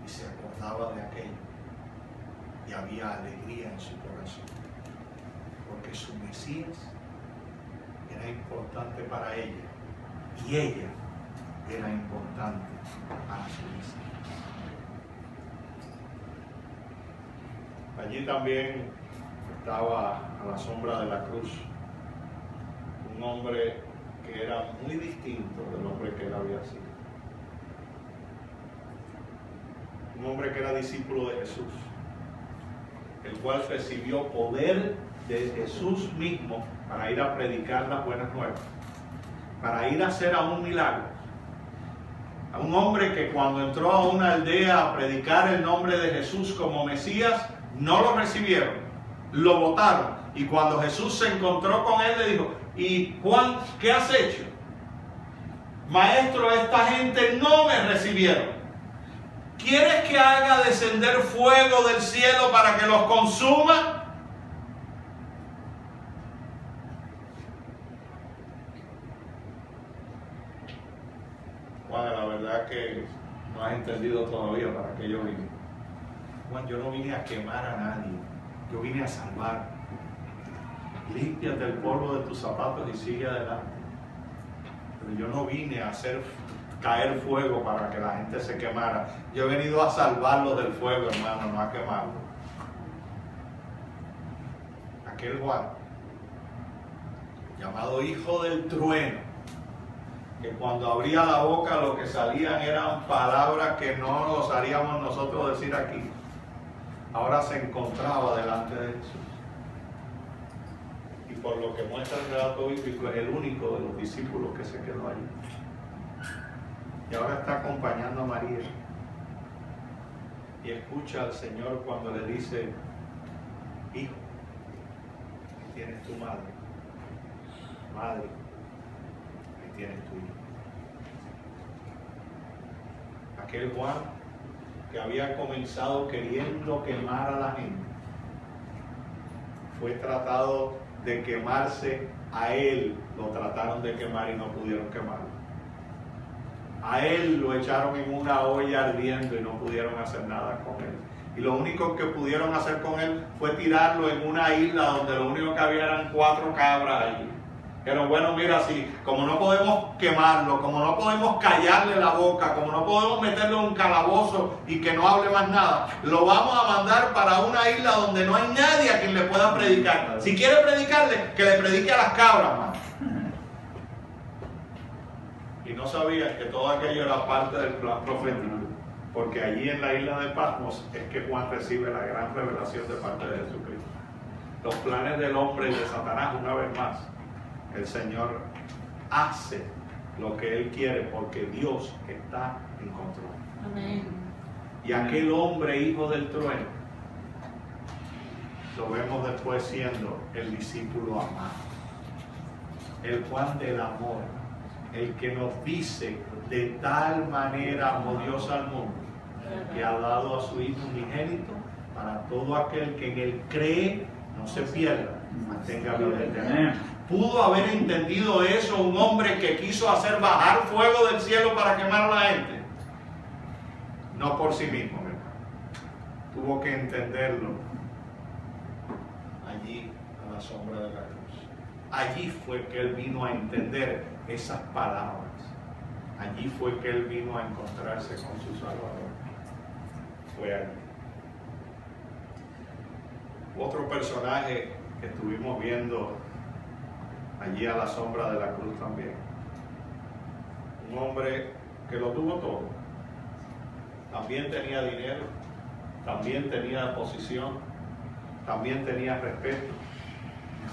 y se acordaba de aquello, y había alegría en su corazón, porque su Mesías era importante para ella y ella era importante para su Mesías. Allí también estaba a la sombra de la cruz un hombre que era muy distinto del hombre que él había sido. Un hombre que era discípulo de Jesús, el cual recibió poder de Jesús mismo para ir a predicar las buenas nuevas, para ir a hacer aún milagros. A un hombre que cuando entró a una aldea a predicar el nombre de Jesús como Mesías, no lo recibieron, lo votaron. Y cuando Jesús se encontró con él, le dijo: ¿y Juan, qué has hecho? Maestro, esta gente no me recibieron. ¿Quieres que haga descender fuego del cielo para que los consuma? Juan, la verdad que no has entendido todavía para qué yo vine. Juan, yo no vine a quemar a nadie, yo vine a salvar. Límpiate el polvo de tus zapatos y sigue adelante. Pero yo no vine a hacer caer fuego para que la gente se quemara. Yo he venido a salvarlos del fuego, hermano, no a quemarlos. Aquel Juan, llamado hijo del trueno, que cuando abría la boca lo que salían eran palabras que no osaríamos nosotros decir aquí, ahora se encontraba delante de Jesús. Y por lo que muestra el relato bíblico, es el único de los discípulos que se quedó allí. Y ahora está acompañando a María. Y escucha al Señor cuando le dice: hijo, ahí tienes tu madre. Madre, ahí tienes tu hijo. Aquel Juan que había comenzado queriendo quemar a la gente, fue tratado de quemarse. A él lo trataron de quemar y no pudieron quemarlo. A él lo echaron en una olla ardiendo y no pudieron hacer nada con él. Y lo único que pudieron hacer con él fue tirarlo en una isla donde lo único que había eran 4 cabras allí. Pero bueno, mira, así, como no podemos quemarlo, como no podemos callarle la boca, como no podemos meterlo en un calabozo y que no hable más nada, lo vamos a mandar para una isla donde no hay nadie a quien le pueda predicar. Si quiere predicarle, que le predique a las cabras, man. Y no sabían que todo aquello era parte del plan profético, porque allí en la isla de Patmos es que Juan recibe la gran revelación de parte de Jesucristo. Los planes del hombre y de Satanás, una vez más, el Señor hace lo que Él quiere porque Dios está en control. Amén. Y aquel hombre, hijo del trueno, lo vemos después siendo el discípulo amado, el Juan del amor, el que nos dice: de tal manera amó Dios al mundo que ha dado a su Hijo unigénito para todo aquel que en Él cree no se pierda, mas tenga vida eterna. ¿Pudo haber entendido eso un hombre que quiso hacer bajar fuego del cielo para quemar a la gente? No por sí mismo, ¿verdad? Tuvo que entenderlo allí a la sombra de la cruz. Allí fue que él vino a entender esas palabras. Allí fue que él vino a encontrarse con su Salvador. Fue allí. Otro personaje que estuvimos viendo allí a la sombra de la cruz también un hombre que lo tuvo todo. También tenía dinero, también tenía posición, también tenía respeto.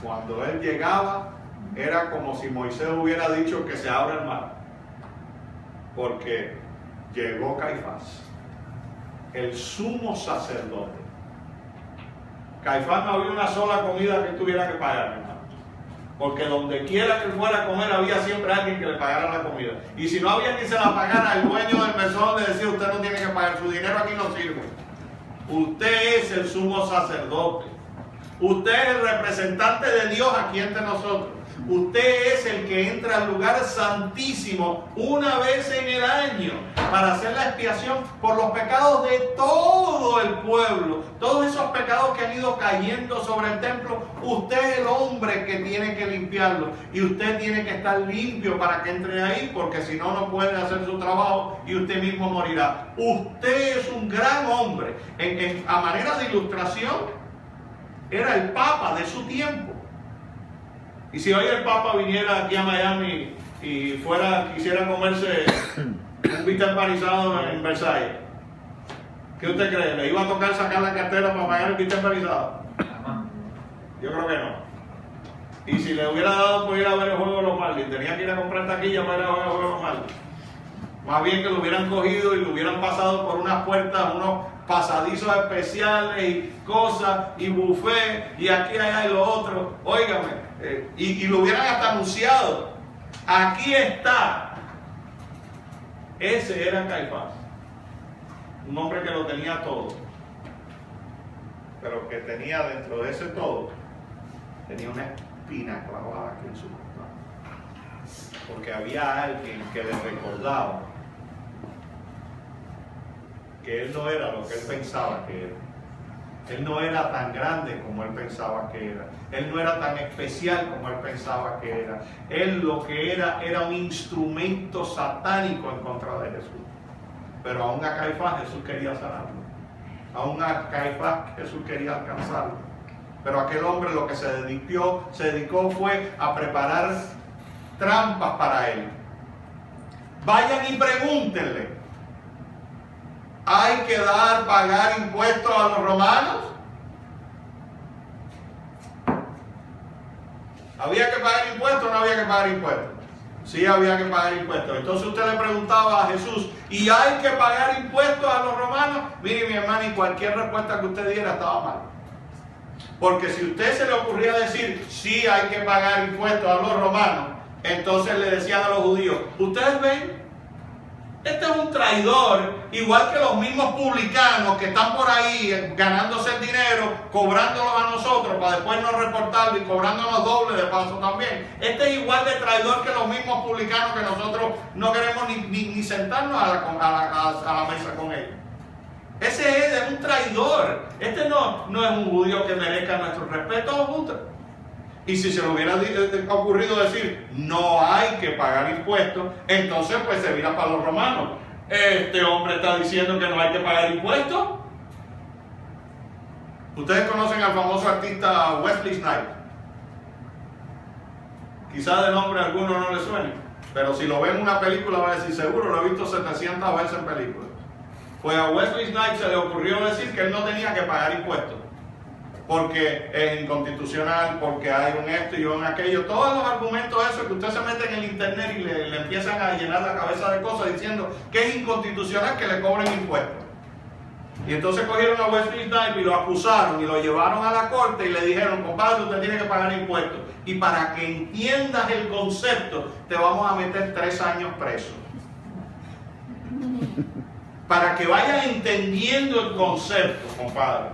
Cuando él llegaba, era como si Moisés hubiera dicho que se abra el mar, porque llegó Caifás, el sumo sacerdote. Caifás no había una sola comida que tuviera que pagar, hermano, porque donde quiera que él fuera a comer había siempre alguien que le pagara la comida, y si no había quien se la pagara, el dueño del mesón le decía: usted no tiene que pagar, su dinero aquí no sirve, usted es el sumo sacerdote, usted es el representante de Dios aquí entre nosotros. Usted es el que entra al lugar santísimo una vez en el año para hacer la expiación por los pecados de todo el pueblo. Todos esos pecados que han ido cayendo sobre el templo, usted es el hombre que tiene que limpiarlo. Y usted tiene que estar limpio para que entre ahí, porque si no, no puede hacer su trabajo y usted mismo morirá. Usted es un gran hombre. A manera de ilustración, era el Papa de su tiempo. Y si hoy el Papa viniera aquí a Miami y quisiera comerse un bistec empanizado en Versalles, ¿qué usted cree? ¿Le iba a tocar sacar la cartera para pagar el bistec empanizado? Yo creo que no. Y si le hubiera dado por ir a ver el juego de los Marlins, tenía que ir a comprar taquilla para ir a ver el juego de los Marlins. Más bien que lo hubieran cogido y lo hubieran pasado por unas puertas, unos pasadizos especiales y cosas, y buffet, y aquí, allá y lo otro. Óigame. Y lo hubieran hasta anunciado. Aquí está. Ese era Caifás, un hombre que lo tenía todo, pero que tenía dentro de ese todo, tenía una espina clavada aquí en su costado, porque había alguien que le recordaba que él no era lo que él pensaba que era. Él no era tan grande como él pensaba que era. Él no era tan especial como él pensaba que era. Él lo que era un instrumento satánico en contra de Jesús. Pero aún a Caifás Jesús quería sanarlo. Aún a Caifás Jesús quería alcanzarlo. Pero aquel hombre lo que se dedicó fue a preparar trampas para él. Vayan y pregúntenle: ¿hay que pagar impuestos a los romanos? ¿Había que pagar impuestos o no había que pagar impuestos? Sí, había que pagar impuestos. Entonces usted le preguntaba a Jesús: ¿y hay que pagar impuestos a los romanos? Mire, mi hermano, y cualquier respuesta que usted diera estaba mal. Porque si usted se le ocurría decir: sí, hay que pagar impuestos a los romanos, entonces le decían a los judíos: ustedes ven, este es un traidor, igual que los mismos publicanos que están por ahí ganándose el dinero, cobrándolos a nosotros para después no reportarlo y cobrándonos doble de paso también. Este es igual de traidor que los mismos publicanos que nosotros no queremos ni sentarnos a la mesa con ellos. Ese es un traidor. Este no es un judío que merezca nuestro respeto. Y si se le hubiera ocurrido decir: no hay que pagar impuestos, entonces pues se vira para los romanos. Este hombre está diciendo que no hay que pagar impuestos. Ustedes conocen al famoso artista Wesley Snipes. Quizás de nombre a alguno no le suene, pero si lo ven en una película va a decir: seguro lo he visto 700 veces en películas. Pues a Wesley Snipes se le ocurrió decir que él no tenía que pagar impuestos, porque es inconstitucional, porque hay un esto y un aquello, todos los argumentos esos que usted se mete en el internet y le empiezan a llenar la cabeza de cosas diciendo que es inconstitucional que le cobren impuestos. Y entonces cogieron a Wesley Snipes y lo acusaron y lo llevaron a la corte y le dijeron: compadre, usted tiene que pagar impuestos, y para que entiendas el concepto te vamos a meter 3 años preso. Para que vayas entendiendo el concepto, compadre.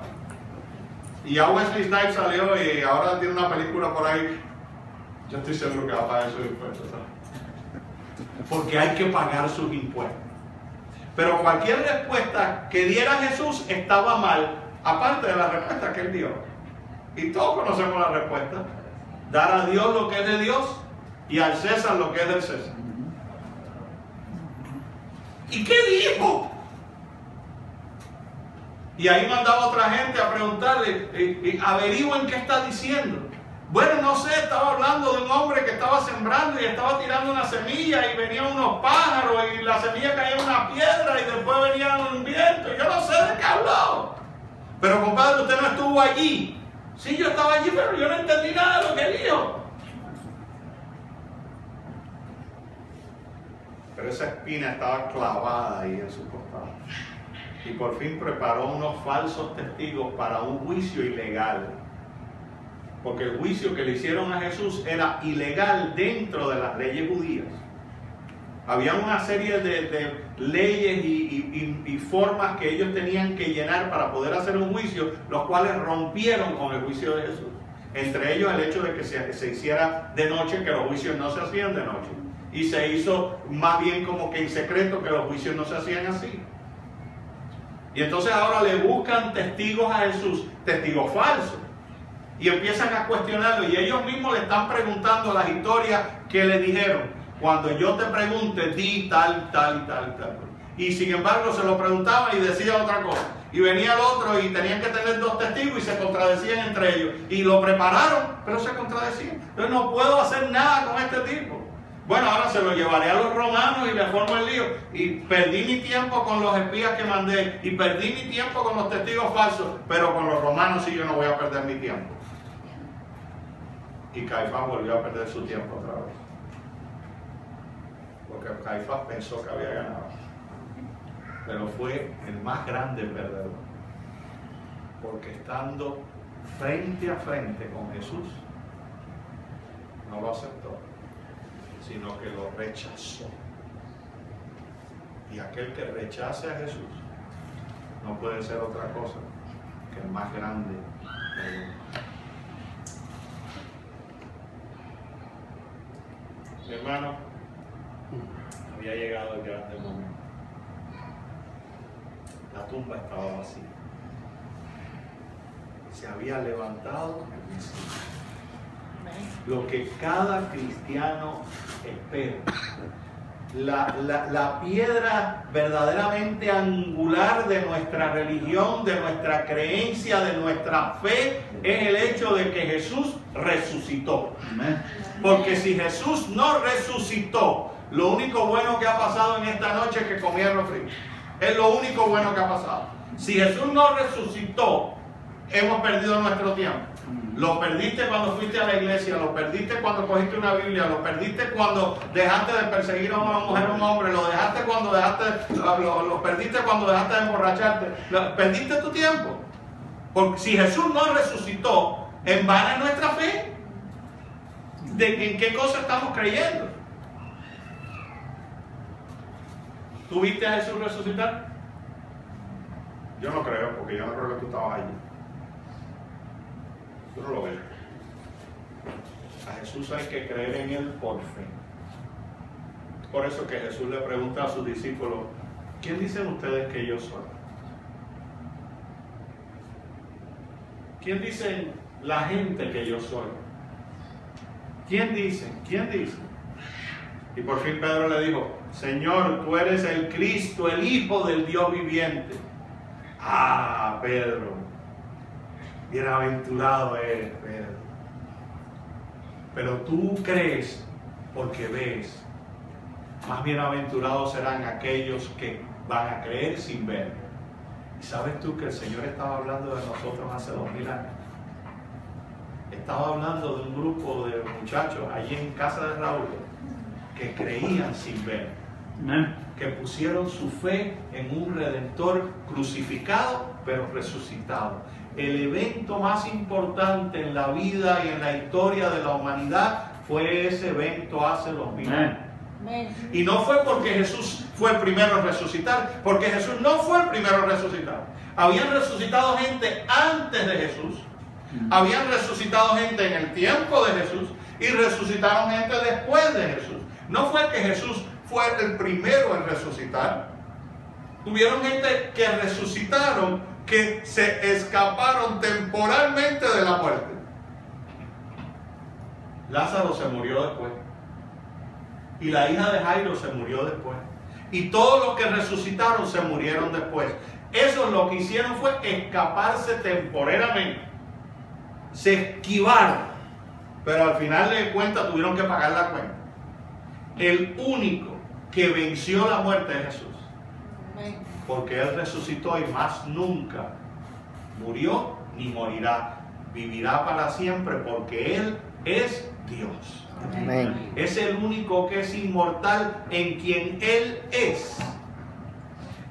Y ya Wesley Snipes salió y ahora tiene una película por ahí. Yo estoy seguro que va a pagar sus impuestos, ¿sabes? Porque hay que pagar sus impuestos. Pero cualquier respuesta que diera Jesús estaba mal, aparte de la respuesta que él dio. Y todos conocemos la respuesta: dar a Dios lo que es de Dios y al César lo que es del César. ¿Y qué dijo? Y ahí mandaba otra gente a preguntarle: averigüen qué está diciendo. Bueno, no sé, estaba hablando de un hombre que estaba sembrando y estaba tirando una semilla y venían unos pájaros y la semilla caía en una piedra y después venía un viento. Yo no sé de qué habló. Pero compadre, usted no estuvo allí. Sí, yo estaba allí, pero yo no entendí nada de lo que dijo. Pero esa espina estaba clavada ahí en su costado. Y por fin preparó unos falsos testigos para un juicio ilegal. Porque el juicio que le hicieron a Jesús era ilegal dentro de las leyes judías. Había una serie de leyes y formas que ellos tenían que llenar para poder hacer un juicio, los cuales rompieron con el juicio de Jesús. Entre ellos el hecho de que se hiciera de noche, que los juicios no se hacían de noche. Y se hizo más bien como que en secreto, que los juicios no se hacían así. Y entonces ahora le buscan testigos a Jesús, testigos falsos. Y empiezan a cuestionarlo y ellos mismos le están preguntando las historias que le dijeron. Cuando yo te pregunte, di tal, tal, tal, tal. Y sin embargo se lo preguntaban y decía otra cosa. Y venía el otro y tenían que tener dos testigos y se contradecían entre ellos. Y lo prepararon, pero se contradecían. Entonces no puedo hacer nada con este tipo. Bueno, ahora se lo llevaré a los romanos y le formo el lío. Y perdí mi tiempo con los espías que mandé. Y perdí mi tiempo con los testigos falsos. Pero con los romanos sí yo no voy a perder mi tiempo. Y Caifás volvió a perder su tiempo otra vez. Porque Caifás pensó que había ganado. Pero fue el más grande perdedor. Porque estando frente a frente con Jesús, no lo aceptó, sino que lo rechazó. Y aquel que rechace a Jesús no puede ser otra cosa que el más grande perdedor. Mi hermano, había llegado el grande momento. La tumba estaba vacía. Se había levantado el Mesías. Lo que cada cristiano espera. La piedra verdaderamente angular de nuestra religión, de nuestra creencia, de nuestra fe, es el hecho de que Jesús resucitó. Porque si Jesús no resucitó, lo único bueno que ha pasado en esta noche es que comieron frío. Es lo único bueno que ha pasado. Si Jesús no resucitó, hemos perdido nuestro tiempo. Lo perdiste cuando fuiste a la iglesia, lo perdiste cuando cogiste una Biblia, lo perdiste cuando dejaste de perseguir a una mujer o un hombre, lo perdiste cuando dejaste de emborracharte, perdiste tu tiempo. Porque si Jesús no resucitó, en vano es nuestra fe. ¿De en qué cosa estamos creyendo? ¿Tú viste a Jesús resucitar? Yo no creo, porque yo no creo que tú estabas allí. Tú no lo ves. A Jesús hay que creer en Él por fe. Por eso que Jesús le pregunta a sus discípulos, ¿quién dicen ustedes que yo soy? ¿Quién dicen la gente que yo soy? ¿Quién dicen? ¿Quién dice? Y por fin Pedro le dijo, Señor, tú eres el Cristo, el Hijo del Dios viviente. Ah, Pedro, bienaventurado eres, Pedro. Pero tú crees porque ves. Más bienaventurados serán aquellos que van a creer sin ver. ¿Y sabes tú que el Señor estaba hablando de nosotros hace 2000 años? Estaba hablando de un grupo de muchachos allí en casa de Raúl que creían sin ver, que pusieron su fe en un Redentor crucificado pero resucitado. El evento más importante en la vida y en la historia de la humanidad fue ese evento hace 2000 años. Y no fue porque Jesús fue el primero en resucitar, porque Jesús no fue el primero en resucitar. Habían resucitado gente antes de Jesús, habían resucitado gente en el tiempo de Jesús y resucitaron gente después de Jesús. No fue que Jesús fue el primero en resucitar. Hubieron gente que resucitaron, que se escaparon temporalmente de la muerte. Lázaro se murió después. Y la hija de Jairo se murió después. Y todos los que resucitaron se murieron después. Eso lo que hicieron fue escaparse temporalmente. Se esquivaron. pero al final de cuentas tuvieron que pagar la cuenta. El único que venció la muerte es Jesús, porque Él resucitó y más nunca murió ni morirá, vivirá para siempre porque Él es Dios. Amén. Es el único que es inmortal en quien Él es.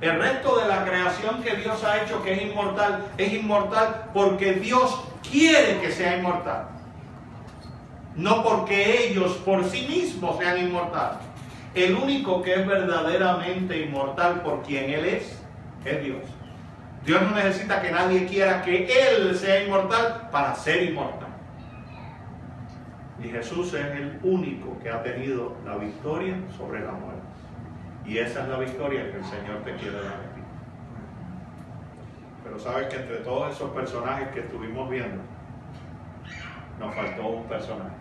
El resto de la creación que Dios ha hecho que es inmortal porque Dios quiere que sea inmortal. No porque ellos por sí mismos sean inmortales. El único que es verdaderamente inmortal por quien Él es Dios. Dios no necesita que nadie quiera que Él sea inmortal para ser inmortal. Y Jesús es el único que ha tenido la victoria sobre la muerte. Y esa es la victoria que el Señor te quiere dar a ti. Pero sabes que entre todos esos personajes que estuvimos viendo, nos faltó un personaje.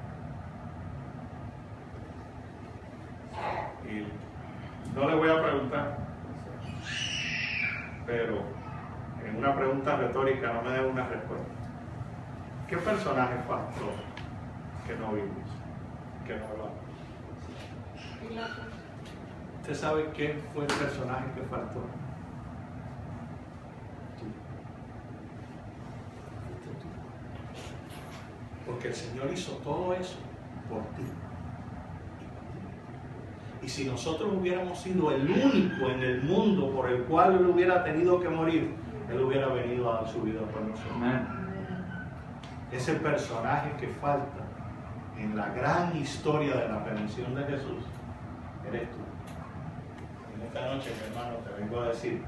Y no le voy a preguntar, pero en una pregunta retórica no me dé una respuesta. ¿Qué personaje faltó que no vimos, que no hablamos? ¿Usted sabe qué fue el personaje que faltó? Tú. Porque el Señor hizo todo eso por ti. Y si nosotros hubiéramos sido el único en el mundo por el cual Él hubiera tenido que morir, Él hubiera venido a dar su vida por nosotros. Ese personaje que falta en la gran historia de la redención de Jesús, eres tú. En esta noche, mi hermano, te vengo a decir,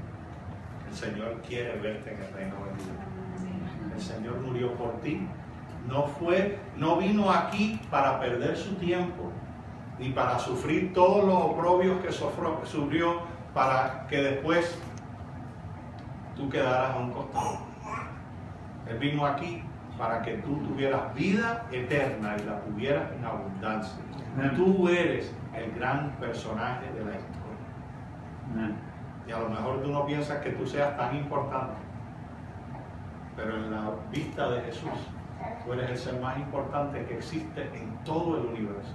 el Señor quiere verte en el reino de Dios. El Señor murió por ti. No vino aquí para perder su tiempo, ni para sufrir todos los oprobios que sufrió para que después tú quedaras a un costado. Él vino aquí para que tú tuvieras vida eterna y la tuvieras en abundancia. Tú eres el gran personaje de la historia. Y a lo mejor tú no piensas que tú seas tan importante, pero en la vista de Jesús, tú eres el ser más importante que existe en todo el universo.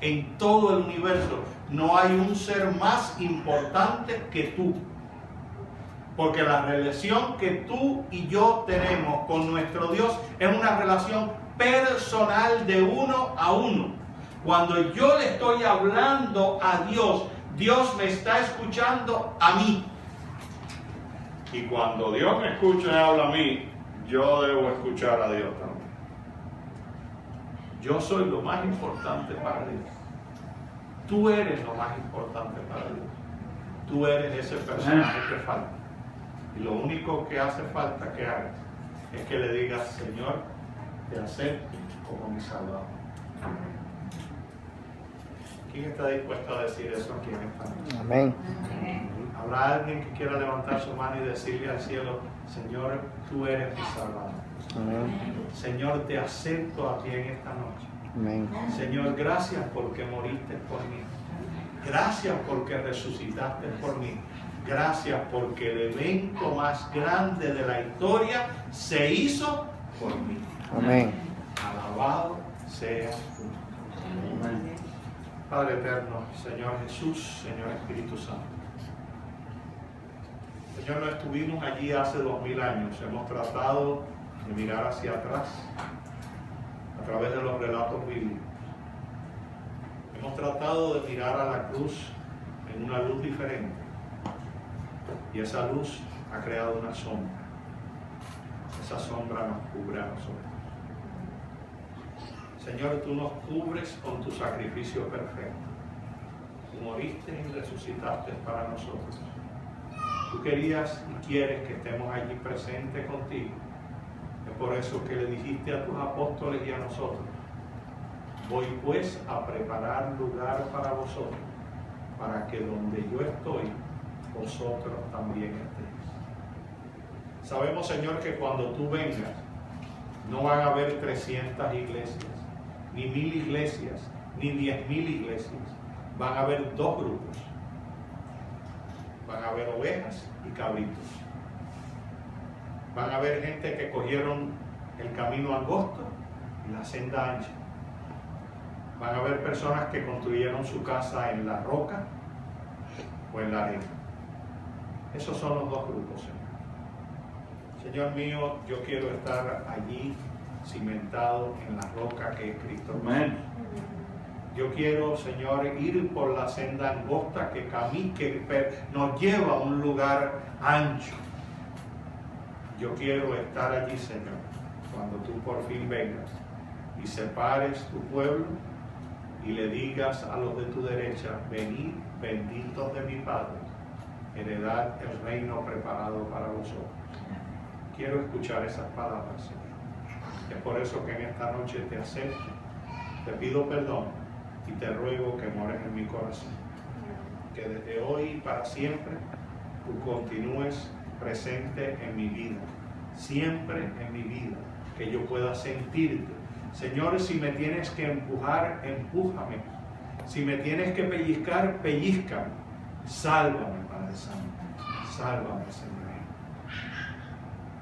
En todo el universo no hay un ser más importante que tú. Porque la relación que tú y yo tenemos con nuestro Dios es una relación personal de uno a uno. Cuando yo le estoy hablando a Dios, Dios me está escuchando a mí. Y cuando Dios me escucha y habla a mí, yo debo escuchar a Dios también. Yo soy lo más importante para Dios. Tú eres lo más importante para Dios. Tú eres ese personaje que falta. Y lo único que hace falta que hagas es que le digas, Señor, te acepto como mi Salvador. ¿Quién está dispuesto a decir eso aquí en esta noche? Amén. ¿Habrá alguien que quiera levantar su mano y decirle al cielo, Señor, tú eres mi Salvador? Amén. Señor, te acepto a ti en esta noche. Amén. Señor, gracias porque moriste por mí. Gracias porque resucitaste por mí. Gracias porque el evento más grande de la historia se hizo por mí. Amén. Alabado sea tu nombre. Padre eterno, Señor Jesús, Señor Espíritu Santo. Señor, no estuvimos allí hace 2000 años. Hemos tratado de mirar hacia atrás a través de los relatos bíblicos. Hemos tratado de mirar a la cruz en una luz diferente. Y esa luz ha creado una sombra. Esa sombra nos cubre a nosotros. Señor, tú nos cubres con tu sacrificio perfecto. Tú moriste y resucitaste para nosotros. Tú querías y quieres que estemos allí presentes contigo. Es por eso que le dijiste a tus apóstoles y a nosotros, voy pues a preparar lugar para vosotros, para que donde yo estoy, vosotros también estéis. Sabemos, Señor, que cuando tú vengas, no van a haber 300 iglesias, ni 1000 iglesias, ni 10,000 iglesias. Van a haber dos grupos. Van a haber ovejas y cabritos. Van a haber gente que cogieron el camino angosto y la senda ancha. Van a haber personas que construyeron su casa en la roca o en la arena. Esos son los dos grupos, Señor. Señor mío, yo quiero estar allí cimentado en la roca que es Cristo. Amén. Yo quiero, Señor, ir por la senda angosta que nos lleva a un lugar ancho. Yo quiero estar allí, Señor, cuando tú por fin vengas y separes tu pueblo y le digas a los de tu derecha: venid, benditos de mi Padre, heredad el reino preparado para vosotros. Quiero escuchar esas palabras, Señor. Es por eso que en esta noche te acepto, te pido perdón y te ruego que mores en mi corazón. Que desde hoy y para siempre tú continúes presente en mi vida, siempre en mi vida, que yo pueda sentirte. Señor, si me tienes que empujar, empújame. Si me tienes que pellizcar, pellízcame. Sálvame, Padre Santo. Sálvame, Señor.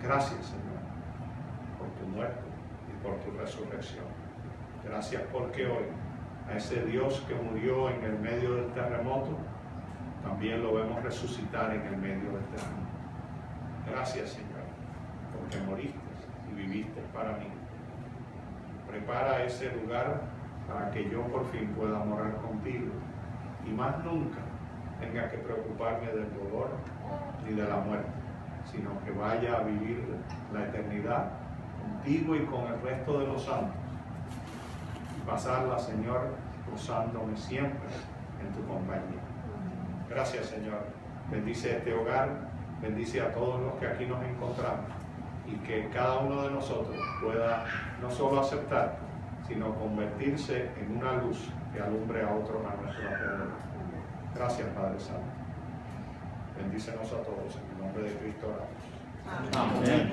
Gracias, Señor, por tu muerte y por tu resurrección. Gracias porque hoy a ese Dios que murió en el medio del terremoto, también lo vemos resucitar en el medio del terremoto. Gracias, Señor, porque moriste y viviste para mí. Prepara ese lugar para que yo por fin pueda morar contigo y más nunca tenga que preocuparme del dolor ni de la muerte, sino que vaya a vivir la eternidad contigo y con el resto de los santos y pasarla, Señor, gozándome siempre en tu compañía. Gracias, Señor. Bendice este hogar, bendice a todos los que aquí nos encontramos y que cada uno de nosotros pueda no solo aceptar, sino convertirse en una luz que alumbre a otros a nuestro alrededor. Gracias, Padre Santo. Bendícenos a todos en el nombre de Cristo oramos. Amén.